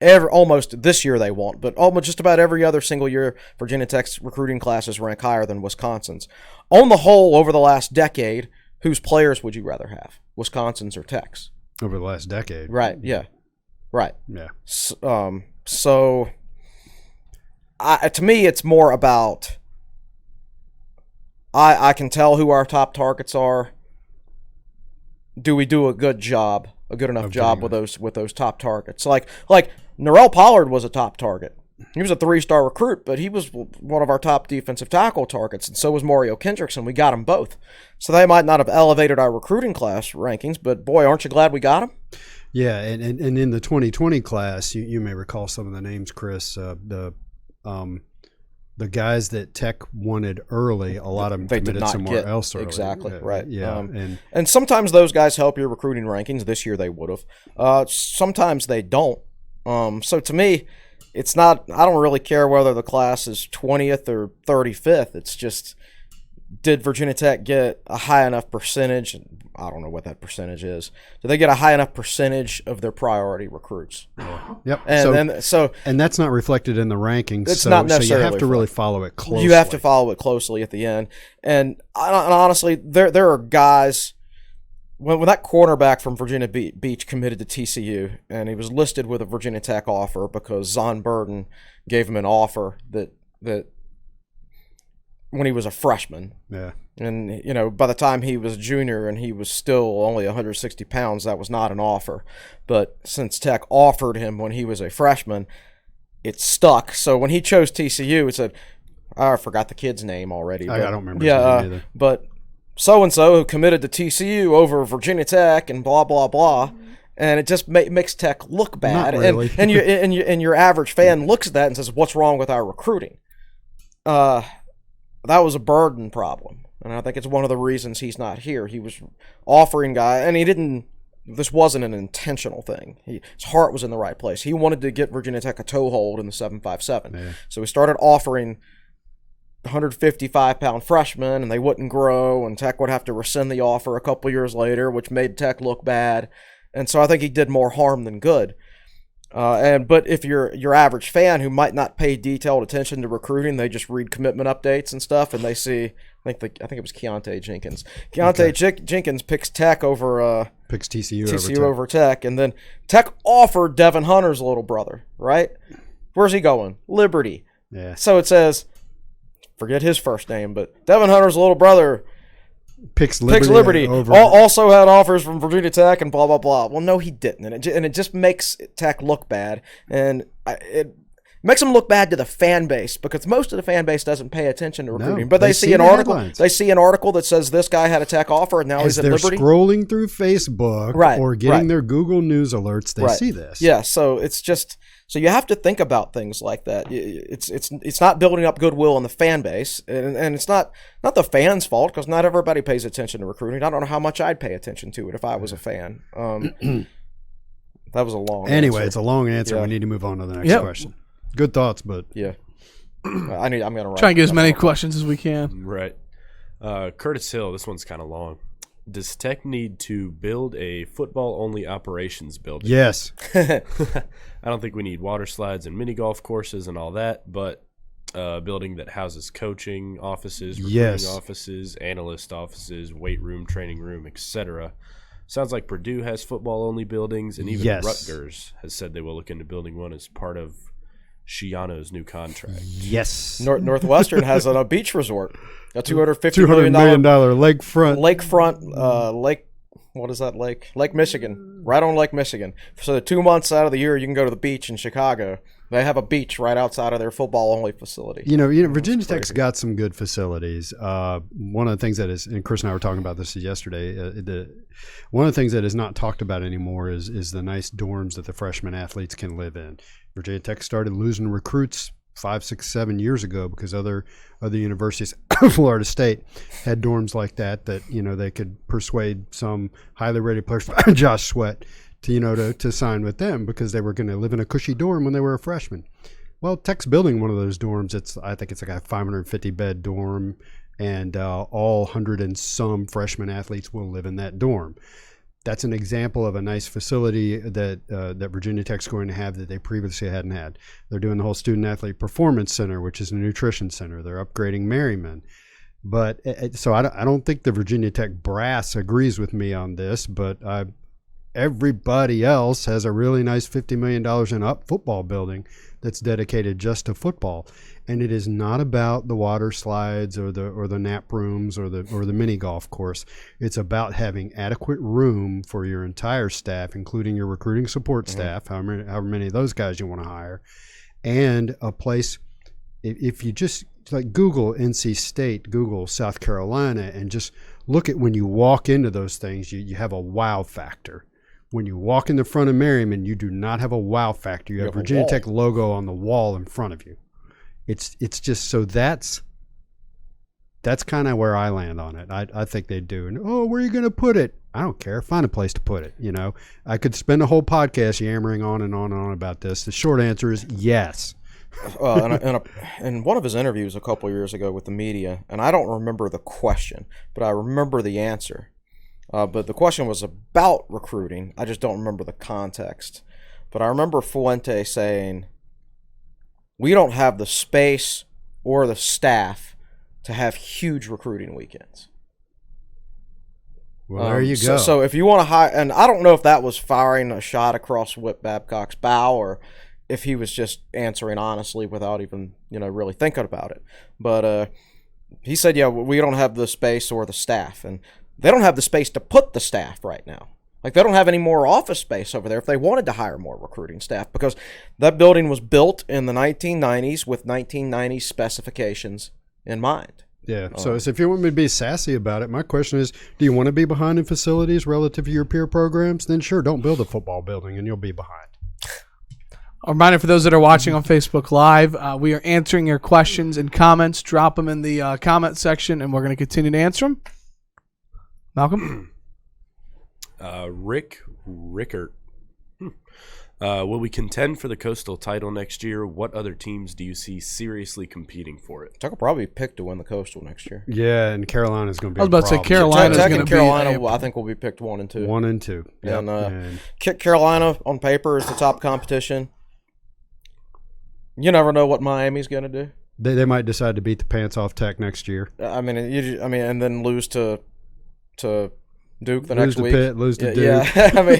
Almost this year they won't, but almost just about every other single year, Virginia Tech's recruiting classes rank higher than Wisconsin's. On the whole, over the last decade, whose players would you rather have, Wisconsin's or Tech's? over the last decade. Right. Yeah. Right. Yeah. So, to me, it's more about I can tell who our top targets are. Do we do a good job, a good enough job with those top targets? Like Norrell Pollard was a top target. He was a 3-star recruit, but he was one of our top defensive tackle targets, and so was Mario Kendrickson. We got them both. So they might not have elevated our recruiting class rankings, but boy, aren't you glad we got them? Yeah, and in the 2020 class, you may recall some of the names, Chris. The guys that Tech wanted early, a lot of them committed somewhere else early. Exactly, right. Yeah, and sometimes those guys help your recruiting rankings. This year they would have. Sometimes they don't. So to me, it's not. I don't really care whether the class is 20th or 35th. It's just, did Virginia Tech get a high enough percentage? I don't know what that percentage is. Did they get a high enough percentage of their priority recruits? Yep. And that's not reflected in the rankings. It's not necessarily. So you have to really follow it closely. You have to follow it closely at the end. And honestly, there are guys. When that cornerback from Virginia Beach committed to TCU, and he was listed with a Virginia Tech offer because Zon Burden gave him an offer that when he was a freshman. Yeah. And, by the time he was a junior and he was still only 160 pounds, that was not an offer. But since Tech offered him when he was a freshman, it stuck. So when he chose TCU, it said, I forgot the kid's name already. I don't remember his name either. But so-and-so who committed to TCU over Virginia Tech and blah, blah, blah. And it just makes Tech look bad. Not really. And your average fan looks at that and says, what's wrong with our recruiting? That was a Burden problem. And I think it's one of the reasons he's not here. He was offering guys, and this wasn't an intentional thing. His heart was in the right place. He wanted to get Virginia Tech a toehold in the 757. Yeah. So he started offering 155-pound freshmen, and they wouldn't grow, and Tech would have to rescind the offer a couple years later, which made Tech look bad. And so I think he did more harm than good. But if you're your average fan who might not pay detailed attention to recruiting, they just read commitment updates and stuff, and they see, I think it was Keontae Jenkins. Jenkins picks Tech over picks TCU over Tech, and then Tech offered Devin Hunter's little brother, right? Where's he going? Liberty. Yeah. So it says, forget his first name, but Devin Hunter's little brother picks Liberty over. Also had offers from Virginia Tech and blah, blah, blah. Well, no, he didn't. And it just makes Tech look bad. And it makes them look bad to the fan base, because most of the fan base doesn't pay attention to recruiting. But they see an article. Headlines. They see an article that says this guy had a Tech offer and now he's at Liberty. They're scrolling through Facebook or getting their Google News alerts. They see this. Yeah, so it's just... So you have to think about things like that. It's not building up goodwill in the fan base, and it's not the fans' fault, because not everybody pays attention to recruiting. I don't know how much I'd pay attention to it if I was a fan. That was a long Anyway, answer. it's a long answer. Yeah. We need to move on to the next question. Good thoughts, but yeah, I'm gonna try and get as many questions as we can. Right. Curtis Hill. This one's kind of long. Does Tech need to build a football-only operations building? Yes. I don't think we need water slides and mini golf courses and all that, but a building that houses coaching offices, recruiting offices, analyst offices, weight room, training room, etc. Sounds like Purdue has football-only buildings, and even Rutgers has said they will look into building one as part of Shiano's new contract. Yes. Northwestern has a beach resort. A $250 million lakefront, what is that lake? Lake Michigan. Right on Lake Michigan. So the 2 months out of the year you can go to the beach in Chicago. They have a beach right outside of their football-only facility. Virginia Tech's got some good facilities. One of the things that is, and Chris and I were talking about this yesterday, one of the things that is not talked about anymore is the nice dorms that the freshman athletes can live in. Virginia Tech started losing recruits 5, 6, 7 years ago because other universities, Florida State, had dorms like that they could persuade some highly rated players, Josh Sweat, to sign with them because they were going to live in a cushy dorm when they were a freshman. Well, Tech's building one of those dorms. I think it's like a 550 bed dorm, and all 100 and some freshman athletes will live in that dorm. That's an example of a nice facility that Virginia Tech's going to have that they previously hadn't had. They're doing the whole Student Athlete Performance Center, which is a nutrition center. They're upgrading Merriman. But so I don't think the Virginia Tech brass agrees with me on this, but everybody else has a really nice $50 million and up football building that's dedicated just to football. And it is not about the water slides or the nap rooms or the mini golf course. It's about having adequate room for your entire staff, including your recruiting support staff, however many of those guys you want to hire, and a place. If you just like Google NC State, Google South Carolina, and just look at when you walk into those things, you have a wow factor. When you walk in the front of Merriman, you do not have a wow factor. You have Virginia Tech logo on the wall in front of you. It's just so that's kind of where I land on it. I think they do. And where are you going to put it? I don't care. Find a place to put it. You know, I could spend a whole podcast yammering on and on and on about this. The short answer is yes. In one of his interviews a couple years ago with the media, and I don't remember the question, but I remember the answer. But the question was about recruiting. I just don't remember the context. But I remember Fuente saying, we don't have the space or the staff to have huge recruiting weekends. Well, there you go. So if you want to hire, and I don't know if that was firing a shot across Whip Babcock's bow or if he was just answering honestly without even, really thinking about it. But he said, yeah, we don't have the space or the staff. And they don't have the space to put the staff right now. Like, they don't have any more office space over there if they wanted to hire more recruiting staff, because that building was built in the 1990s with 1990s specifications in mind. Yeah, so if you want me to be sassy about it, my question is, do you want to be behind in facilities relative to your peer programs? Then sure, don't build a football building and you'll be behind. A reminder for those that are watching on Facebook Live, we are answering your questions and comments. Drop them in the comment section, and we're going to continue to answer them. Malcolm? Rickert. Will we contend for the Coastal title next year? What other teams do you see seriously competing for it? Tech will probably pick to win the Coastal next year. Yeah, and Carolina's going to be I was about to say Carolina's Tech going and to be Carolina, I think, will be picked 1 and 2. 1 and 2. Yep. And Carolina on paper is the top competition. You never know what Miami's going to do. They might decide to beat the pants off Tech next year. And then lose to Duke the next week. Pitt, lose to Duke. Yeah, I mean,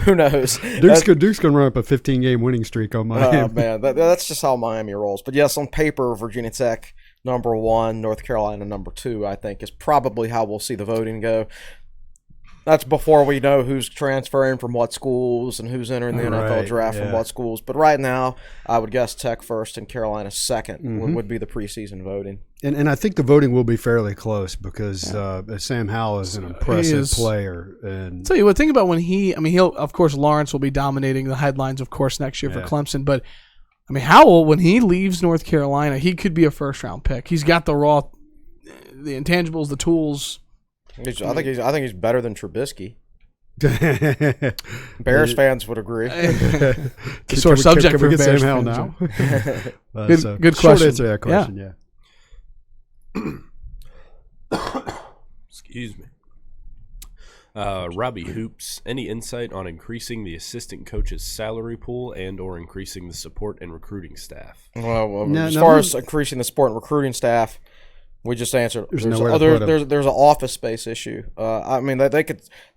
who knows? Duke's going to run up a 15-game winning streak on Miami. Oh, man, that's just how Miami rolls. But, yes, on paper, Virginia Tech, number 1, North Carolina, number 2, I think, is probably how we'll see the voting go. That's before we know who's transferring from what schools and who's entering the NFL draft from what schools. But right now, I would guess Tech first and Carolina second would be the preseason voting. And I think the voting will be fairly close because Sam Howell is an impressive player. And tell you what, think about when he'll, of course, Lawrence will be dominating the headlines, of course, next year for Clemson. But, Howell, when he leaves North Carolina, he could be a first-round pick. He's got the intangibles, the tools. I think he's better than Trubisky. Bears fans would agree. Sore subject for Bears Sam Howell now. Good question. Short answer to that question. Yeah. Excuse me. Robbie Hoops, any insight on increasing the assistant coach's salary pool and/or increasing the support and recruiting staff? Well, as far as increasing the support and recruiting staff, we just answered. There's an office space issue. They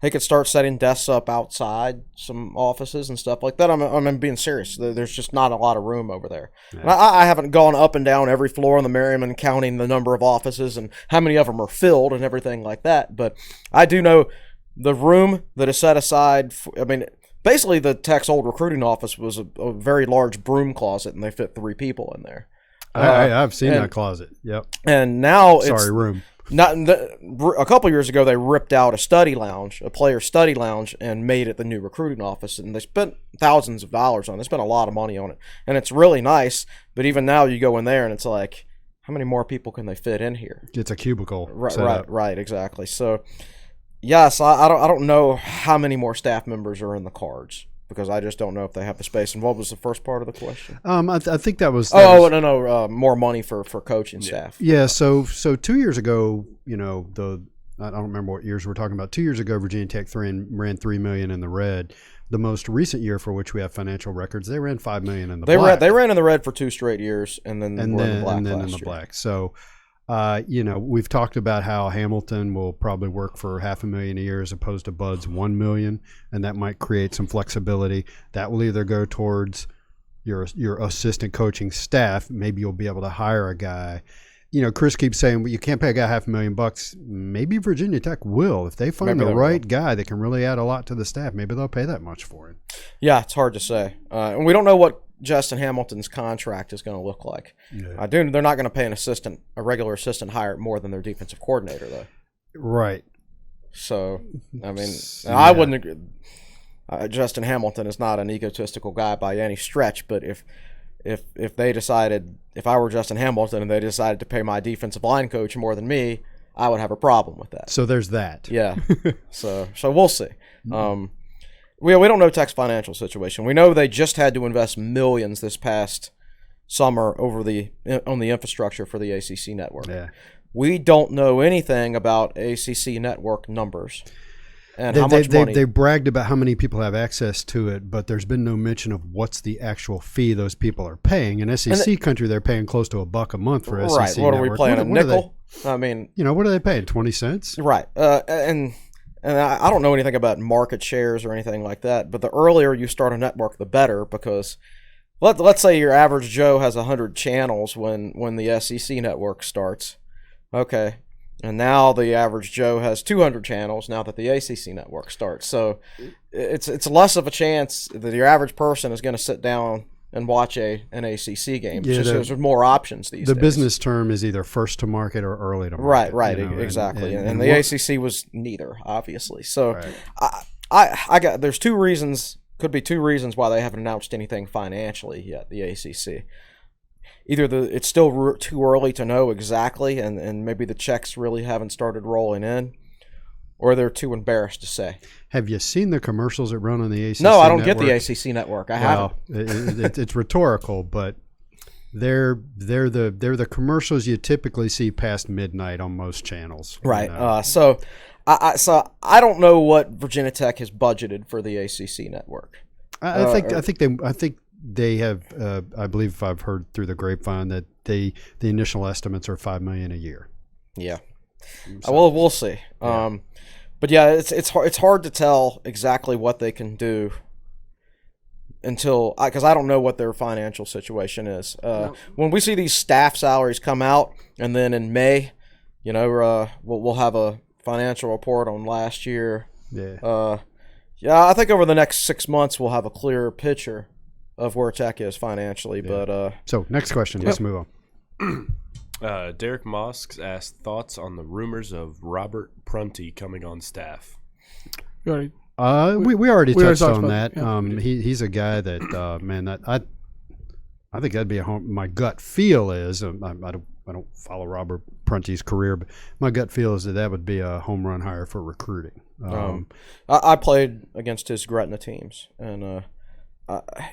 could start setting desks up outside some offices and stuff like that. I'm being serious. There's just not a lot of room over there. Yeah. And I haven't gone up and down every floor on the Merriman counting the number of offices and how many of them are filled and everything like that. But I do know the room that is set aside. Basically the Tech's old recruiting office was a very large broom closet, and they fit 3 people in there. I've seen that closet. Yep. And now room. A couple years ago, they ripped out a player study lounge, and made it the new recruiting office. And they spent thousands of dollars on it. They spent a lot of money on it. And it's really nice. But even now, you go in there, and it's like, how many more people can they fit in here? It's a cubicle. Right, exactly. So, yes, I don't know how many more staff members are in the cards, because I just don't know if they have the space. And what was the first part of the question? I think that was. No, more money for coaching staff. Yeah. So 2 years ago, I don't remember what years we're talking about. 2 years ago, Virginia Tech ran $3 million in the red. The most recent year for which we have financial records, they ran $5 million in the black. They ran in the red for 2 straight years, and then in the black. So. We've talked about how Hamilton will probably work for $500,000 a year as opposed to Bud's $1 million, and that might create some flexibility. That will either go towards your assistant coaching staff. Maybe you'll be able to hire a guy. Chris keeps saying, well, you can't pay a guy $500,000. Maybe Virginia Tech will. If they find the right guy that can really add a lot to the staff, maybe they'll pay that much for it. Yeah, it's hard to say. And we don't know what Justin Hamilton's contract is going to look like. Yeah. They're not going to pay a regular assistant hire more than their defensive coordinator, though. Right. So, I wouldn't agree. Justin Hamilton is not an egotistical guy by any stretch, but if they decided, if I were Justin Hamilton and they decided to pay my defensive line coach more than me, I would have a problem with that. So there's that. Yeah. so we'll see. We don't know Tech's financial situation. We know they just had to invest millions this past summer on the infrastructure for the ACC network. Yeah. We don't know anything about ACC network numbers and how much money. They bragged about how many people have access to it, but there's been no mention of what's the actual fee those people are paying. In SEC country, they're paying close to $1 a month for SEC right. What network. Are we paying, a nickel? I mean, what are they paying? 20 cents? Right. And I don't know anything about market shares or anything like that, but the earlier you start a network, the better, because let's say your average Joe has 100 channels when the SEC network starts. Okay. And now the average Joe has 200 channels now that the ACC network starts. So it's less of a chance that your average person is going to sit down and watch an ACC game. Yeah, there's more options these days. The business term is either first to market or early to market. Right, exactly. And the ACC was neither, obviously. So right. I got there's two reasons, could be two reasons why they haven't announced anything financially yet, the ACC. Either it's still too early to know exactly, and maybe the checks really haven't started rolling in, or they're too embarrassed to say. Have you seen the commercials that run on the ACC No, I don't network? get the ACC network. I haven't. It's rhetorical, but they're the commercials you typically see past midnight on most channels. Right. So I don't know what Virginia Tech has budgeted for the ACC network. I think they have. I believe I've heard through the grapevine that the initial estimates are $5 million a year. Yeah. So, well, we'll see. Yeah. But yeah, it's hard to tell exactly what they can do until because I don't know what their financial situation is. When we see these staff salaries come out, and then in May, we'll have a financial report on last year. Yeah. I think over the next 6 months we'll have a clearer picture of where Tech is financially. Yeah. But so next question. Let's move on. Derek Mosks asked thoughts on the rumors of Robert Prunty coming on staff. We already touched on that. Yeah. He's a guy that I think that'd be my gut feel is I don't follow Robert Prunty's career, but my gut feel is that would be a home run hire for recruiting. I played against his Gretna teams, and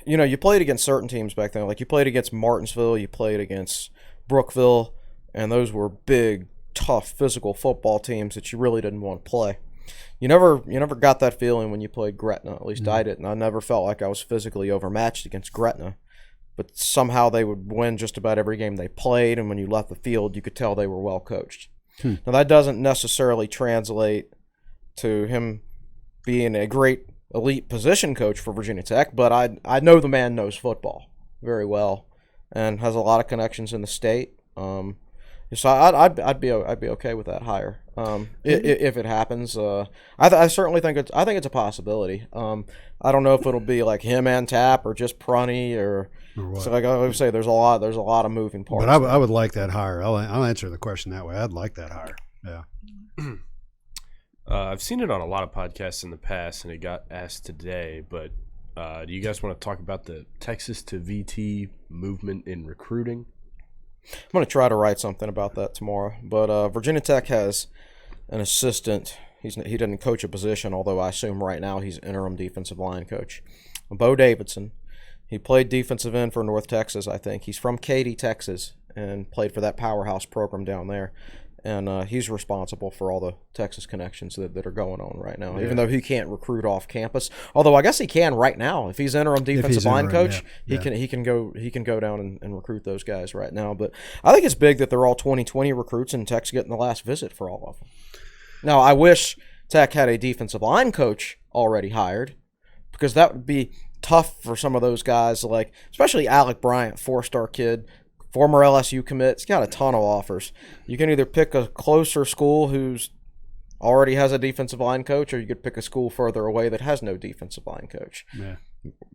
you played against certain teams back then. Like you played against Martinsville, you played against Brookville, and those were big, tough, physical football teams that you really didn't want to play. You never got that feeling when you played Gretna. At least I didn't. I never felt like I was physically overmatched against Gretna. But somehow they would win just about every game they played, and when you left the field, you could tell they were well coached. Now that doesn't necessarily translate to him being a great elite position coach for Virginia Tech, but I know the man knows football very well and has a lot of connections in the state. So I'd be okay with that hire if it happens. I certainly think it's a possibility. I don't know if it'll be like him and Tapp or just Prunty or so. Like I would say, there's a lot of moving parts. But I would like that hire. I'll answer the question that way. I'd like that hire. Yeah. I've seen it on a lot of podcasts in the past, and it got asked today. But do you guys want to talk about the Texas to VT movement in recruiting? I'm going to try to write something about that tomorrow. But Virginia Tech has an assistant. He doesn't coach a position, although I assume right now he's interim defensive line coach. Bo Davidson. He played defensive end for North Texas, I think. He's from Katy, Texas, and played for that powerhouse program down there. And he's responsible for all the Texas connections that are going on right now, even though he can't recruit off campus. Although I guess he can right now if he's interim defensive line coach. He can go down and recruit those guys right now. But I think it's big that they're all 2020 recruits and Tech's getting the last visit for all of them. Now I wish Tech had a defensive line coach already hired, because that would be tough for some of those guys, like especially Alec Bryant, 4-star kid. Former LSU commit. He's got a ton of offers. You can either pick a closer school who's already has a defensive line coach, or you could pick a school further away that has no defensive line coach. Yeah.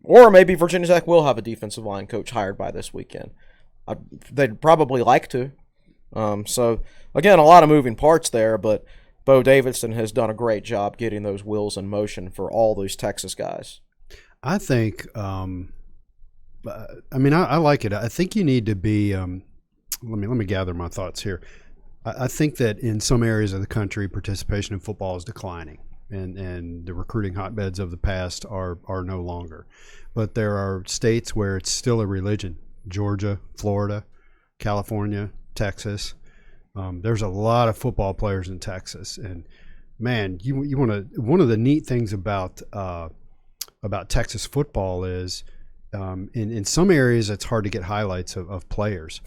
Or maybe Virginia Tech will have a defensive line coach hired by this weekend. They'd probably like to. So, again, a lot of moving parts there, but Bo Davidson has done a great job getting those wheels in motion for all those Texas guys. I think I like it. I think you need to be let me gather my thoughts here. I think that in some areas of the country, participation in football is declining, and the recruiting hotbeds of the past are no longer. But there are states where it's still a religion: Georgia, Florida, California, Texas. There's a lot of football players in Texas, and man, you want to. One of the neat things about Texas football is in some areas it's hard to get highlights of players.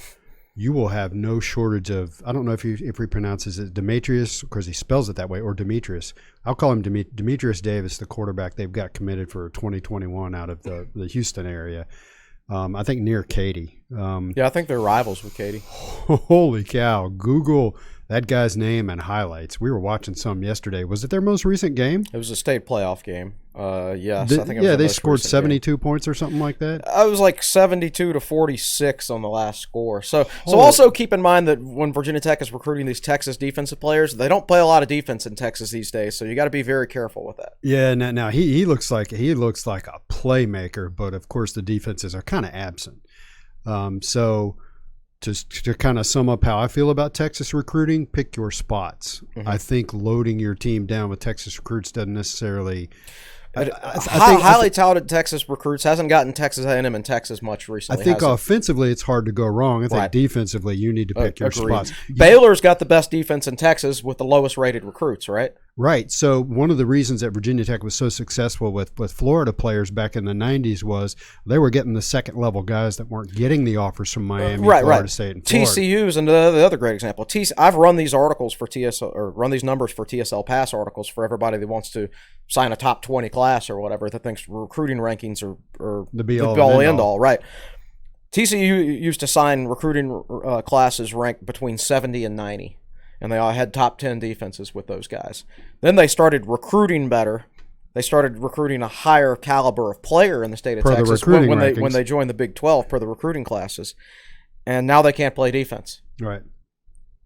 You will have no shortage of, I don't know if he pronounces it Demetrius, because he spells it that way, or Demetrius. I'll call him Demetrius Davis, the quarterback they've got committed for 2021 out of the Houston area. I think near Katy. Yeah, I think they're rivals with Katy. Holy cow. Google that guy's name and highlights. We were watching some yesterday. Was it their most recent game? It was a state playoff game. Yes, I think it was they scored 72 points or something like that. It was like 72-46 on the last score. So also keep in mind that when Virginia Tech is recruiting these Texas defensive players, they don't play a lot of defense in Texas these days. So you got to be very careful with that. Yeah, now he looks like a playmaker, but of course the defenses are kind of absent. So to kind of sum up how I feel about Texas recruiting, pick your spots. I think loading your team down with Texas recruits doesn't necessarily. Highly touted Texas recruits hasn't gotten Texas A&M and Texas much recently. I think offensively it's hard to go wrong. I think defensively you need to pick your spots. Baylor's got the best defense in Texas with the lowest rated recruits, right? Right. So one of the reasons that Virginia Tech was so successful with Florida players back in the 90s was they were getting the second level guys that weren't getting the offers from Miami, Florida State, and Florida. TCU's the other great example. I've run these articles for TSL, or run these numbers for TSL Pass articles for everybody that wants to sign a top 20 class or whatever, that thinks recruiting rankings are the be-all end all. Right. TCU used to sign recruiting classes ranked between 70 and 90. And they all had top 10 defenses with those guys. Then they started recruiting better. They started recruiting a higher caliber of player in the state of Texas when they joined the Big 12 per the recruiting classes. And now they can't play defense. Right.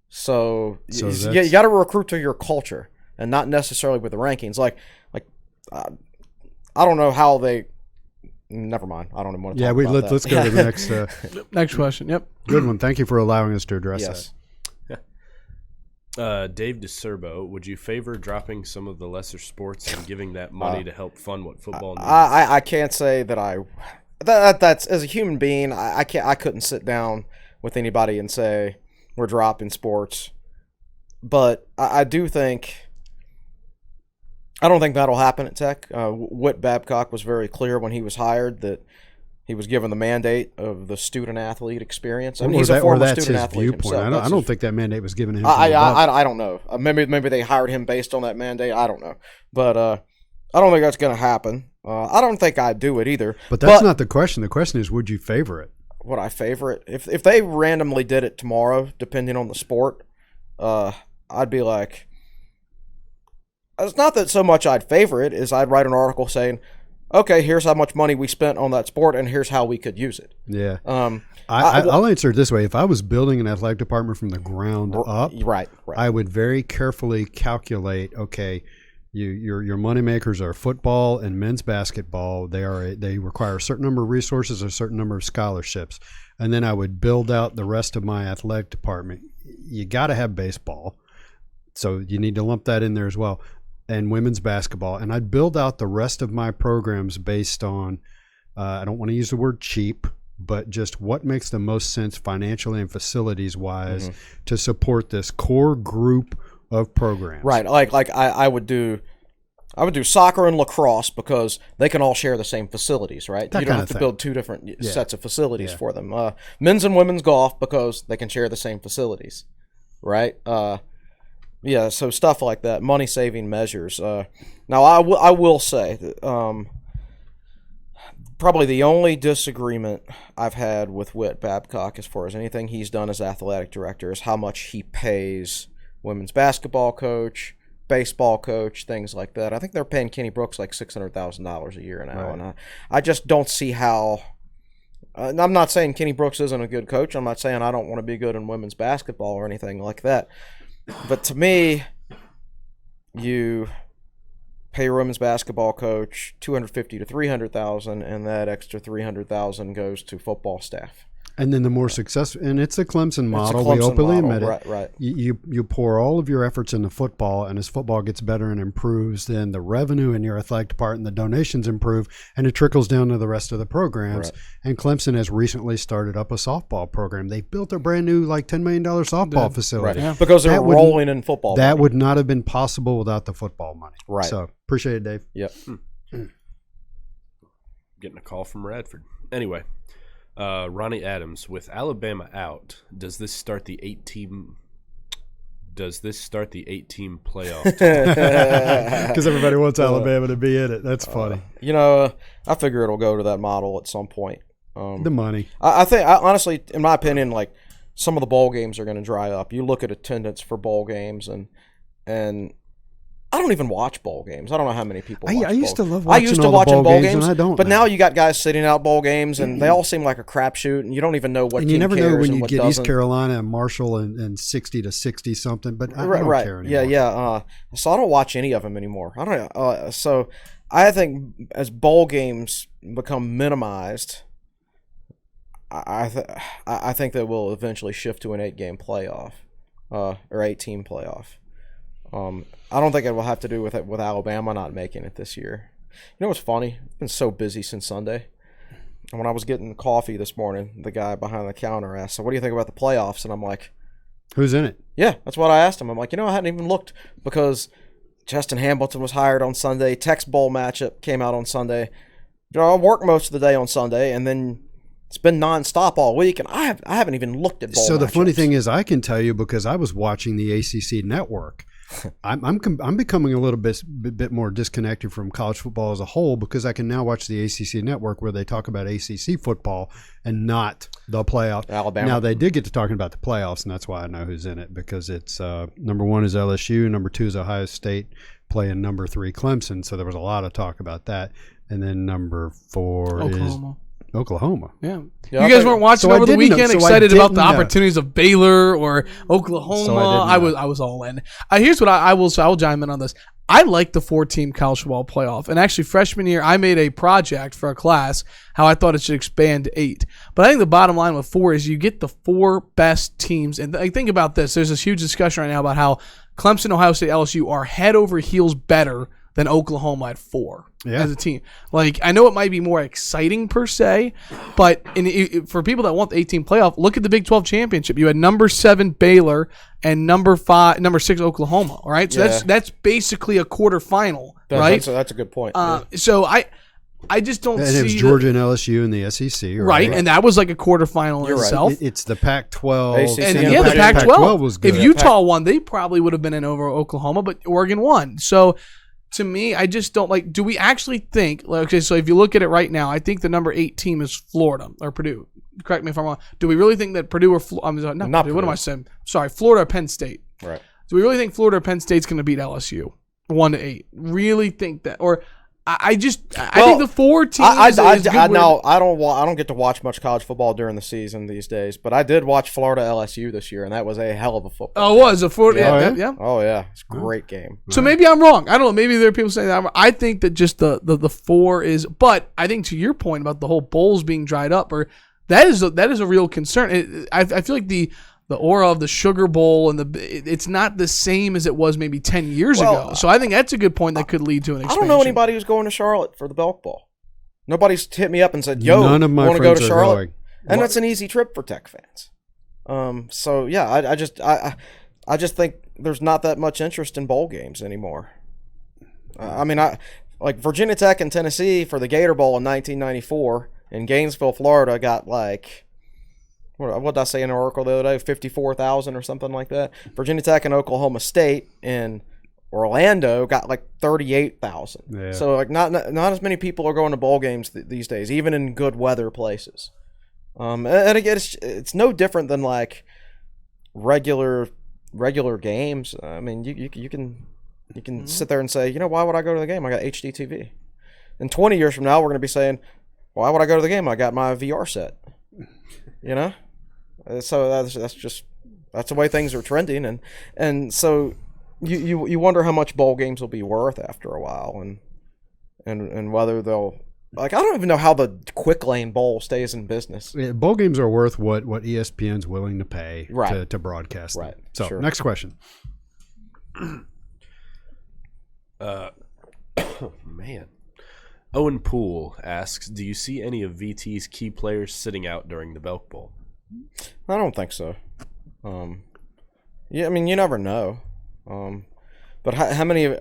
So you got to recruit to your culture and not necessarily with the rankings. I don't know how they. Never mind. I don't even want to talk about that. Let's go to the next next question. Yep. Good one. Thank you for allowing us to address that. Dave DeCerbo, would you favor dropping some of the lesser sports and giving that money to help fund what football needs? I can't say that that's as a human being, I couldn't sit down with anybody and say we're dropping sports. But I don't think that'll happen at Tech. Whit Babcock was very clear when he was hired that he was given the mandate of the student-athlete experience. I mean, he's a former student-athlete himself. I don't think that mandate was given him. I don't know. Maybe they hired him based on that mandate. I don't know. But I don't think that's going to happen. I don't think I'd do it either. But that's not the question. The question is, would you favor it? Would I favor it? If they randomly did it tomorrow, depending on the sport, I'd be like, it's not that so much I'd favor it, is I'd write an article saying, okay, here's how much money we spent on that sport, and here's how we could use it. Yeah. I'll answer it this way. If I was building an athletic department from the ground up, right. I would very carefully calculate, okay, your money makers are football and men's basketball. They require a certain number of resources, a certain number of scholarships. And then I would build out the rest of my athletic department. You got to have baseball. So you need to lump that in there as well. And women's basketball, and I'd build out the rest of my programs based on, I don't want to use the word cheap, but just what makes the most sense financially and facilities-wise to support this core group of programs. Right, like I would do soccer and lacrosse because they can all share the same facilities, right? You don't have to build two different sets of facilities for them. Men's and women's golf because they can share the same facilities, right? Yeah, so stuff like that, money-saving measures. Now, I will say that probably the only disagreement I've had with Whit Babcock as far as anything he's done as athletic director is how much he pays women's basketball coach, baseball coach, things like that. I think they're paying Kenny Brooks like $600,000 a year now, and I just don't see how. I'm not saying Kenny Brooks isn't a good coach. I'm not saying I don't want to be good in women's basketball or anything like that. But to me, you pay your women's basketball coach $250,000 to $300,000, and that extra $300,000 goes to football staff. And then the more successful, and it's a Clemson model. We Clemson openly model, admit it. right. You pour all of your efforts into football, and as football gets better and improves, then the revenue in your athletic department and the donations improve, and it trickles down to the rest of the programs. Right. And Clemson has recently started up a softball program. They built a brand new $10 million softball facility. Right. Because they're rolling in football. That would not have been possible without the football money. Right. So appreciate it, Dave. Yep. Getting a call from Radford. Anyway, Ronnie Adams, with Alabama out, does this start the 8-team playoff? Because everybody wants Alabama to be in it. That's funny. I figure it'll go to that model at some point. The money. I think, honestly, in my opinion, some of the bowl games are going to dry up. You look at attendance for bowl games, and I don't even watch bowl games. I don't know how many people watch I used to love I watching used to all the watch bowl bowl games, and I don't but now. now you got guys sitting out bowl games, and they all seem like a crapshoot, and you don't even know what and team you never cares know when and you what get doesn't. East Carolina and Marshall and 60 to 60 something, but I don't care anymore. Yeah. So I don't watch any of them anymore. I don't. So I think as bowl games become minimized, I think that we'll eventually shift to an 8-game playoff, or 8-team playoff. I don't think it will have to do with Alabama not making it this year. You know what's funny? I've been so busy since Sunday. And when I was getting coffee this morning, the guy behind the counter asked, "So what do you think about the playoffs?" And I'm like, Who's in it? yeah, that's what I asked him. I'm like, I hadn't even looked because Justin Hamilton was hired on Sunday. Tex Bowl matchup came out on Sunday. I worked most of the day on Sunday, and then it's been nonstop all week, and I haven't even looked at bowl So the funny matchups. thing is, I can tell you because I was watching the ACC network. I'm becoming a little bit more disconnected from college football as a whole because I can now watch the ACC network where they talk about ACC football and not the playoff. Alabama. Now they did get to talking about the playoffs, and that's why I know who's in it because it's number 1 is LSU, number 2 is Ohio State playing number 3 Clemson. So there was a lot of talk about that, and then number 4 is Oklahoma. Yeah. Yeah, You guys weren't watching So I over the didn't know- weekend, so I excited about the didn't know. opportunities of Baylor or Oklahoma. So I didn't know. I was all in. Here's what I will chime in on this. I like the 4-team college football playoff. And actually, freshman year, I made a project for a class how I thought it should expand to 8. But I think the bottom line with 4 is you get the 4 best teams. And think about this. There's this huge discussion right now about how Clemson, Ohio State, LSU are head over heels better than Oklahoma at 4 as a team. I know it might be more exciting per se, but for people that want the 18 playoff, look at the Big 12 championship. You had number 7 Baylor and number 6 Oklahoma. All right, so that's basically a quarterfinal, right? That's a good point. So I just don't see. And it was Georgia and LSU in the SEC, right? And that was like a quarterfinal in itself. It's the Pac-12. ACC And and the Pac-12 was good. If Utah won, they probably would have been in over Oklahoma, but Oregon won. So to me, I just don't do we actually think, okay, so if you look at it right now, I think the number 8 team is Florida or Purdue. Correct me if I'm wrong. Do we really think that Purdue or not Purdue, what am I saying? Sorry, Florida or Penn State. Right. Do we really think Florida or Penn State's going to beat LSU 1-8? Really think that? Or I think the 4 teams I don't get to watch much college football during the season these days, but I did watch Florida LSU this year, and that was a hell of a football. Oh, it was a Florida. Yeah. Oh yeah, it's a great game. So maybe I'm wrong. I don't know. Maybe there are people saying that. I think that just the 4 is. But I think to your point about the whole bowls being dried up, or that is a real concern. I feel like the aura of the Sugar Bowl and it's not the same as it was maybe 10 years ago. So I think that's a good point that could lead to an expansion. I don't know anybody who's going to Charlotte for the Belk Bowl. Nobody's hit me up and said, "Yo, none of my want to go friends to are Charlotte?" going. And that's an easy trip for Tech fans. So yeah, I just think there's not that much interest in bowl games anymore. I mean, like Virginia Tech and Tennessee for the Gator Bowl in 1994 in Gainesville, Florida, got what did I say in Oracle the other day? 54,000 or something like that. Virginia Tech and Oklahoma State in Orlando got 38,000. Yeah. So not as many people are going to bowl games these days, even in good weather places. And again, it's no different than regular games. I mean, you can sit there and say, why would I go to the game? I got HD TV. And 20 years from now, we're going to be saying, why would I go to the game? I got my VR set. So that's the way things are trending, and so you wonder how much bowl games will be worth after a while, and whether they'll I don't even know how the Quick Lane Bowl stays in business. Yeah, bowl games are worth what ESPN's willing to pay to broadcast them. Right. So, Sure. next question. Man. Owen Poole asks, do you see any of VT's key players sitting out during the Belk Bowl? I don't think so. Yeah, I mean, you never know. But how many of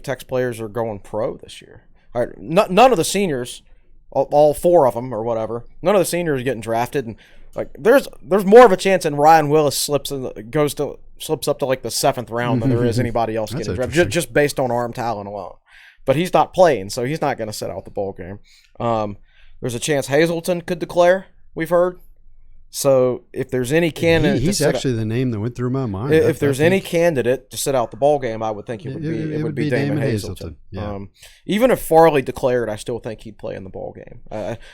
Tech's players are going pro this year? All right, none of the seniors, all 4 of them or whatever, none of the seniors are getting drafted, and like there's more of a chance that Ryan Willis slips up to like the 7th round than there is anybody else getting drafted, just based on arm talent alone. But he's not playing, so he's not going to sit out the bowl game. There's a chance Hazleton could declare. We've heard. So if there's any candidate, he's actually the name that went through my mind. If there's any candidate to sit out the ball game, I would think it would be Damon Hazleton. Yeah. Even if Farley declared, I still think he'd play in the ball game.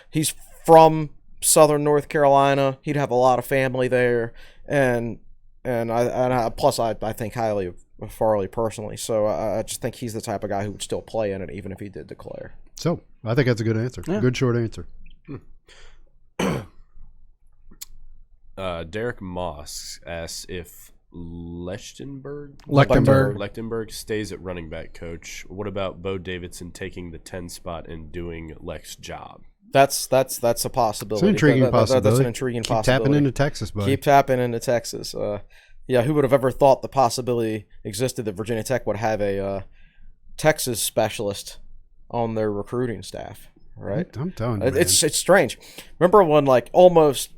He's from Southern North Carolina. He'd have a lot of family there, and plus I think highly of Farley personally. So I just think he's the type of guy who would still play in it, even if he did declare. So I think that's a good answer. Yeah. Good short answer. Derek Moss asks if Lechtenberg stays at running back coach. What about Bo Davidson taking the 10 spot and doing Lex's job? That's a possibility. It's an intriguing possibility. That's an intriguing possibility. Keep tapping into Texas, buddy. Keep tapping into Texas. Yeah, who would have ever thought the possibility existed that Virginia Tech would have a Texas specialist on their recruiting staff, right? I'm telling you, it's strange. Remember when almost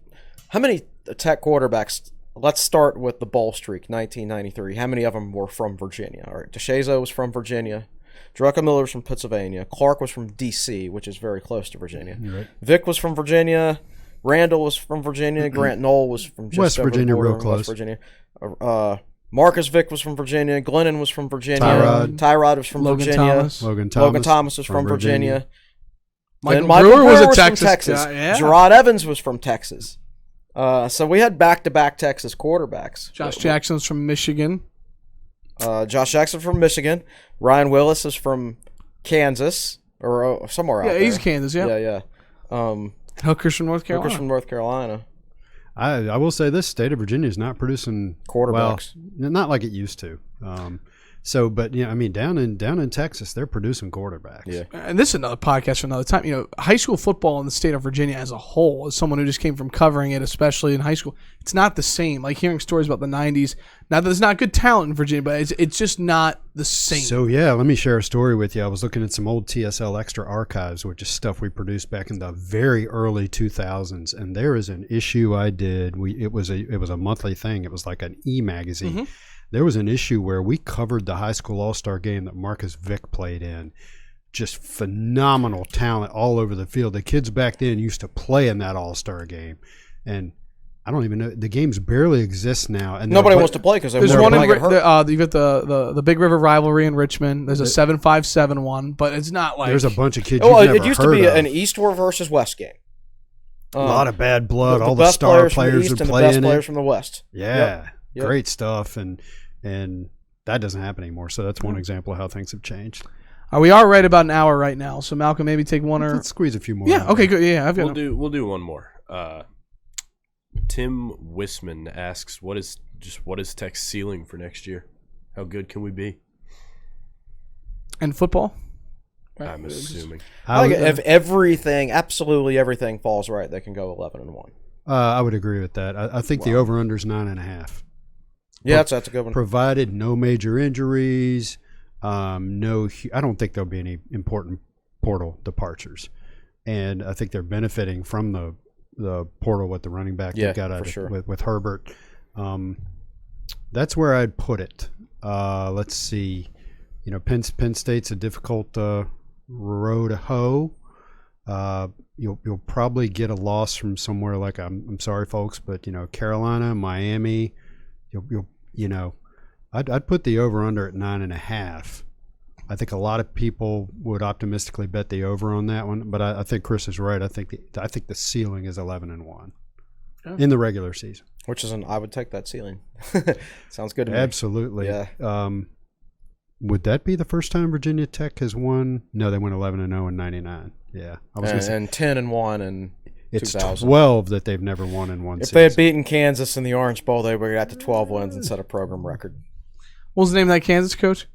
how many Tech quarterbacks? Let's start with the bowl streak, 1993. How many of them were from Virginia? All right, DeShazo was from Virginia. Druckenmiller was from Pennsylvania. Clark was from D.C., which is very close to Virginia. Right. Vic was from Virginia. Randall was from Virginia. Grant Knoll was from just West Virginia, real close. West Virginia. Marcus Vick was from Virginia. Glennon was from Virginia. Tyrod was from Virginia. Logan Thomas was from Virginia. Michael Brewer was a from Texas Texas. guy, yeah. Gerard Evans was from Texas. So we had back-to-back Texas quarterbacks. Josh Jackson's from Michigan. Josh Jackson from Michigan. Ryan Willis is from Kansas or somewhere out there. Yeah, he's Kansas. Yeah, yeah. Hooker's from North Carolina. Hooker's from North Carolina. I will say this state of Virginia is not producing quarterbacks. Well, not like it used to. But I mean, down in Texas, they're producing quarterbacks. Yeah, and this is another podcast for another time. High school football in the state of Virginia as a whole, as someone who just came from covering it, especially in high school, it's not the same. Like hearing stories about the '90s. Not that there's not good talent in Virginia, but it's just not the same. So yeah, let me share a story with you. I was looking at some old TSL Extra archives, which is stuff we produced back in the very early 2000s, and there is an issue I did. It was a monthly thing. It was like an e-magazine. Mm-hmm. There was an issue where we covered the high school all-star game that Marcus Vick played in. Just phenomenal talent all over the field. The kids back then used to play in that all-star game, and I don't even know. The games barely exist now, and nobody wants to play because there's one in you got the Big River rivalry in Richmond. There's a 7-5-7 one, but it's not like there's a bunch of kids. It used to be an Eastward versus West game. A lot of bad blood. All the best star players from the East are and playing the best players it. from the West. Yeah, yep. Great stuff, and that doesn't happen anymore. So that's one example of how things have changed. We are right about an hour right now. So Malcolm, maybe take one or let's squeeze a few more. Yeah. Okay. Good. Yeah. We'll do one more. Tim Wisman asks, "What is Tech's ceiling for next year? How good can we be?" And football. I'm assuming. I think if absolutely everything falls right, they can go 11-1. I would agree with that. I think the over/under is 9.5. Yeah, that's a good one. Provided no major injuries, I don't think there'll be any important portal departures, and I think they're benefiting from the portal with the running back they've got with Herbert. That's where I'd put it. Let's see. Penn State's a difficult row to hoe. You'll probably get a loss from somewhere like I'm sorry, folks, but Carolina, Miami. I'd put the over under at 9.5. I think a lot of people would optimistically bet the over on that one, but I think Chris is right. I think the ceiling is 11-1 in the regular season, which is I would take that ceiling. Sounds good to me. Absolutely. Yeah. would that be the first time Virginia Tech has won? No, they went 11-0 in '99. Yeah, I was and 10-1 in it's 2000. 12 that they've never won in one If season. they had beaten Kansas in the Orange Bowl, they would have got to 12 wins and set a program record. What was the name of that Kansas coach?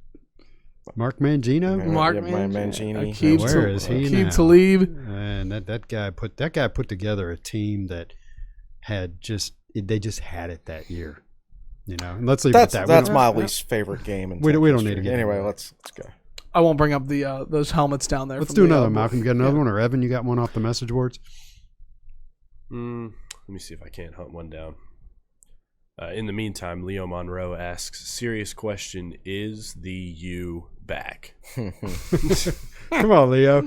Mark Mangino. Mark Mangini. Where is he now? Talib. And that guy put together a team that had they just had it that year. And let's leave it at that. That's my least favorite game. In we don't need to get anyway. into Let's go. I won't bring up the those helmets down there. Let's do another. Malcolm, you got another one, or Evan, you got one off the message boards? Let me see if I can't hunt one down. In the meantime, Leo Monroe asks, serious question, is the U back? Come on, Leo.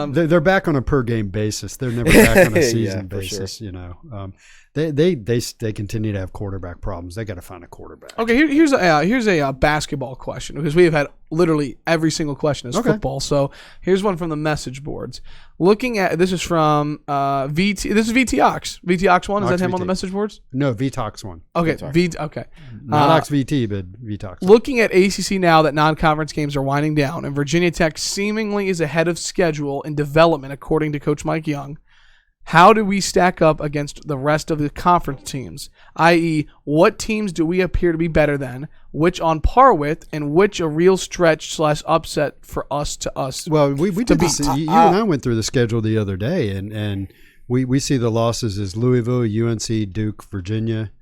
They're back on a per game basis. They're never back on a season basis. Sure. They continue to have quarterback problems. They got to find a quarterback. Okay, here's a basketball question, because we have had literally every single question is football. So here's one from the message boards. Looking at this is from VT. This is VT Ox. VT Ox one. Is that him on the message boards? No, VTOX one. Okay, Okay. Not Ox VT, but VTOX. Looking at ACC now that non-conference games are winding down, and Virginia Tech seemingly is ahead of schedule in development, according to Coach Mike Young. How do we stack up against the rest of the conference teams? I.e., what teams do we appear to be better than, which on par with, and which a real stretch / upset for us to us? Well, we did this. You and I went through the schedule the other day, and we see the losses as Louisville, UNC, Duke, Virginia.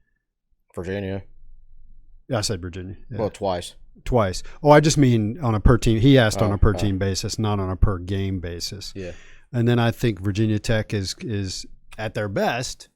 I said Virginia. Yeah. Well, twice. Oh, I just mean on a per team. He asked on a per team basis, not on a per game basis. Yeah. And then I think Virginia Tech is at their best.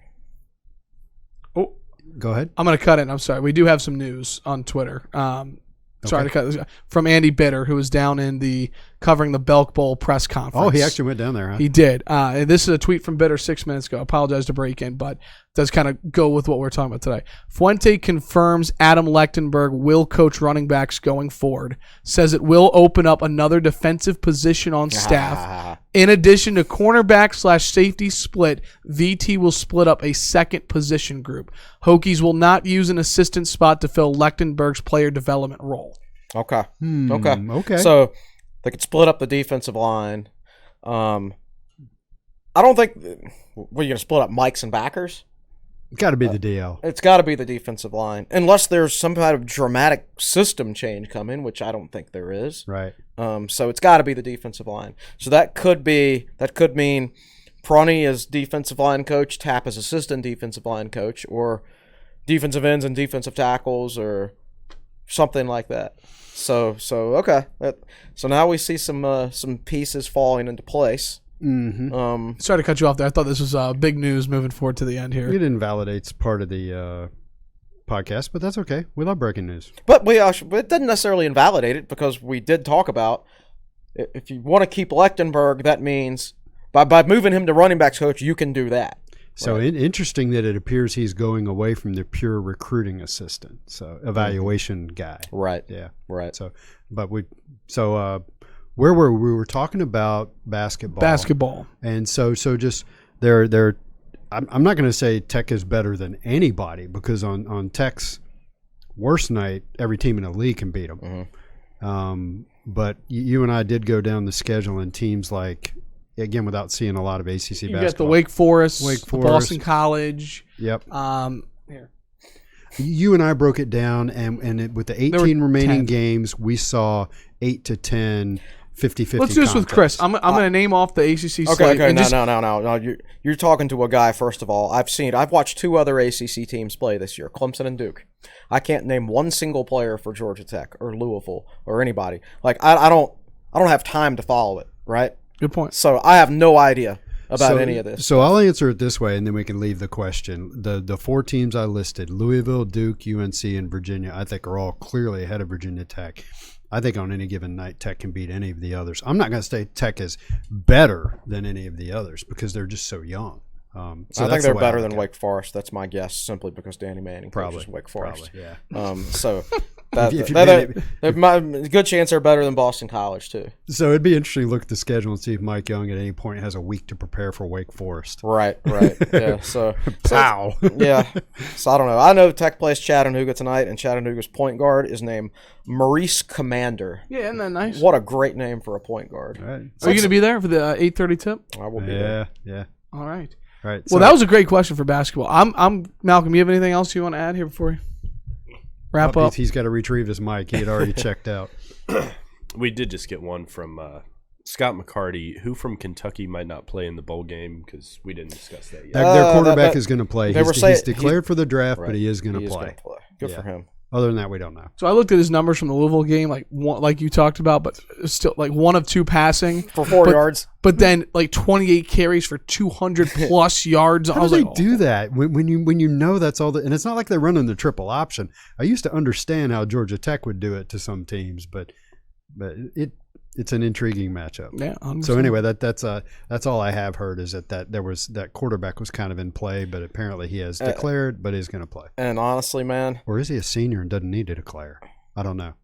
Oh, go ahead. I'm going to cut it. I'm sorry. We do have some news on Twitter. Sorry to cut this from Andy Bitter, who was down in covering the Belk Bowl press conference. Oh, he actually went down there, huh? He did. This is a tweet from Bitter 6 minutes ago. I apologize to break in, but does kind of go with what we're talking about today. Fuente confirms Adam Lechtenberg will coach running backs going forward. Says it will open up another defensive position on staff. In addition to cornerback / safety split, VT will split up a second position group. Hokies will not use an assistant spot to fill Lechtenberg's player development role. Okay. Okay. So they could split up the defensive line. I don't think we're going to split up Mikes and backers. It's got to be the DL. It's got to be the defensive line, unless there's some kind of dramatic system change coming, which I don't think there is. Right. So it's got to be the defensive line. So that could mean Prunty as defensive line coach, Tapp as assistant defensive line coach, or defensive ends and defensive tackles, or something like that. So okay. So now we see some pieces falling into place. Mm-hmm. Sorry to cut you off there. I thought this was big news moving forward to the end here. It invalidates part of the podcast, but that's okay. We love breaking news. But it doesn't necessarily invalidate it, because we did talk about, if you want to keep Lechtenberg, that means by moving him to running backs coach, you can do that. So right. Interesting that it appears he's going away from the pure recruiting assistant, so evaluation guy. Right. Yeah. Right. So, where were we? Were talking about basketball. And so just they're. I'm not going to say Tech is better than anybody, because on Tech's worst night, every team in the league can beat them. Mm-hmm. But you and I did go down the schedule, and teams like, again, without seeing a lot of ACC basketball. You got the Wake Forest, the Boston College. Yep. Here. You and I broke it down, and with the 18 remaining games, we saw 8 to 10 50-50. Let's do this with Chris. I'm going to name off the ACC slate. Okay. No. You're talking to a guy, first of all. I've watched two other ACC teams play this year, Clemson and Duke. I can't name one single player for Georgia Tech or Louisville or anybody. Like, I don't have time to follow it, right? Good point. So I have no idea about any of this. So I'll answer it this way, and then we can leave the question. The four teams I listed, Louisville, Duke, UNC, and Virginia, I think are all clearly ahead of Virginia Tech. I think on any given night, Tech can beat any of the others. I'm not going to say Tech is better than any of the others, because they're just so young. I think they're better than Wake Forest. That's my guess, simply because Danny Manning coaches Wake Forest. Probably, yeah. Good chance they're better than Boston College too. So it'd be interesting to look at the schedule and see if Mike Young at any point has a week to prepare for Wake Forest. Right. Yeah. So Pow. Yeah. So I don't know. I know Tech plays Chattanooga tonight, and Chattanooga's point guard is named Maurice Commander. Yeah, isn't that nice? What a great name for a point guard. Right. Are you going to be there for the 8:30 tip? I will be there. Yeah. All right. Right. Well, that was a great question for basketball. I'm Malcolm. You have anything else you want to add here before we wrap up? He's got to retrieve his mic. He had already checked out. We did just get one from Scott McCarty, who from Kentucky might not play in the bowl game because we didn't discuss that yet. Their quarterback is going to play. He's declared for the draft, Right. but he is going to He is play. gonna play. Good for him. Other than that, we don't know. So I looked at his numbers from the Louisville game, like you talked about, but still like 1 of 2 passing For 4 yards. But then like 28 carries for 200 plus yards. How do they do that when you know that's all? And it's not like they're running the triple option. I used to understand how Georgia Tech would do it to some teams, but it's an intriguing matchup. Yeah. 100%. So anyway, that's all I have heard is that quarterback was kind of in play, but apparently he has declared, but he's going to play. And honestly, man, Or is he a senior and doesn't need to declare? I don't know.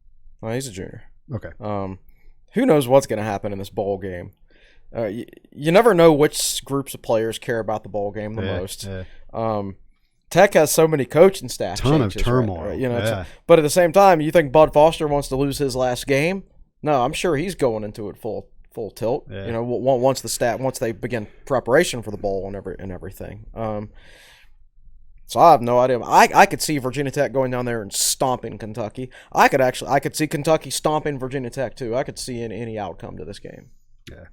well, he's a junior. Okay. Who knows what's going to happen in this bowl game? You never know which groups of players care about the bowl game the most. Yeah. Tech has so many coaching staff Ton of changes, turmoil. right? Yeah. But at the same time, you think Bud Foster wants to lose his last game? No, I'm sure he's going into it full tilt. Yeah. Once they begin preparation for the bowl and everything. So I have no idea. I could see Virginia Tech going down there and stomping Kentucky. I could see Kentucky stomping Virginia Tech too. I could see any outcome to this game. Yeah.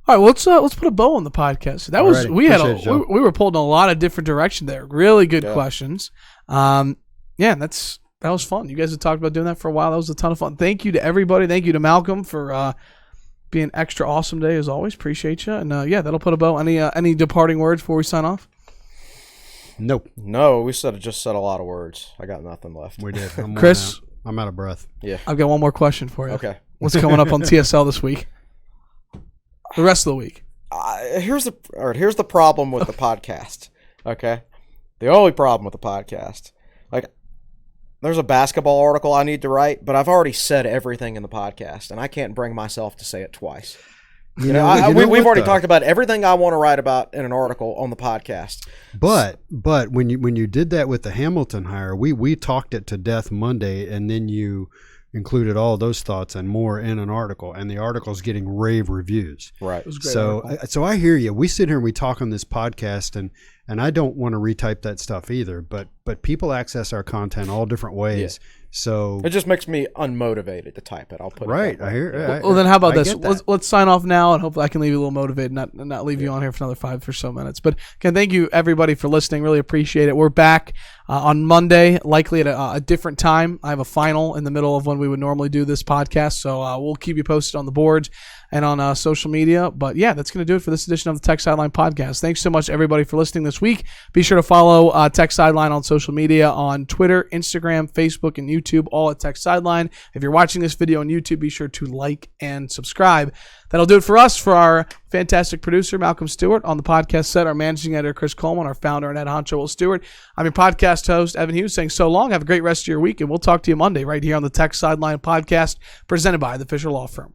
All right, let's put a bow on the podcast. That was Alrighty. we were pulled in a lot of different direction there. Really good questions. That was fun. You guys have talked about doing that for a while. That was a ton of fun. Thank you to everybody. Thank you to Malcolm for being extra awesome today as always. Appreciate you. And that'll put a bow. Any departing words before we sign off? Nope. No, we just said a lot of words. I got nothing left. We did. Chris? I'm out of breath. Yeah. I've got one more question for you. Okay. What's coming up on TSL this week? The rest of the week. Here's the problem with the podcast. Okay. The only problem with the podcast, there's a basketball article I need to write, but I've already said everything in the podcast, and I can't bring myself to say it twice. We've already talked about everything I want to write about in an article on the podcast. But when you did that with the Hamilton hire, we talked it to death Monday, and then you included all those thoughts and more in an article, and the article's getting rave reviews. Right. It was a great article. So I hear you. We sit here and we talk on this podcast, and I don't want to retype that stuff either. But people access our content all different ways. Yeah. So it just makes me unmotivated to type it. I'll put right. it that way. I hear. Well, then how about this? get that. Let's sign off now, and hopefully I can leave you a little motivated, not leave you on here for another 5 or so minutes. But again, thank you everybody for listening. Really appreciate it. We're back on Monday, likely at a different time. I have a final in the middle of when we would normally do this podcast, so we'll keep you posted on the boards and on social media. But yeah, that's going to do it for this edition of the Tech Sideline Podcast. Thanks so much, everybody, for listening this week. Be sure to follow Tech Sideline on social media on Twitter, Instagram, Facebook, and YouTube, all at Tech Sideline. If you're watching this video on YouTube, be sure to like and subscribe. That'll do it for us. For our fantastic producer, Malcolm Stewart, on the podcast set, our managing editor, Chris Coleman, our founder and head honcho, Will Stewart. I'm your podcast host, Evan Hughes, saying so long. Have a great rest of your week, and we'll talk to you Monday right here on the Tech Sideline Podcast, presented by the Fisher Law Firm.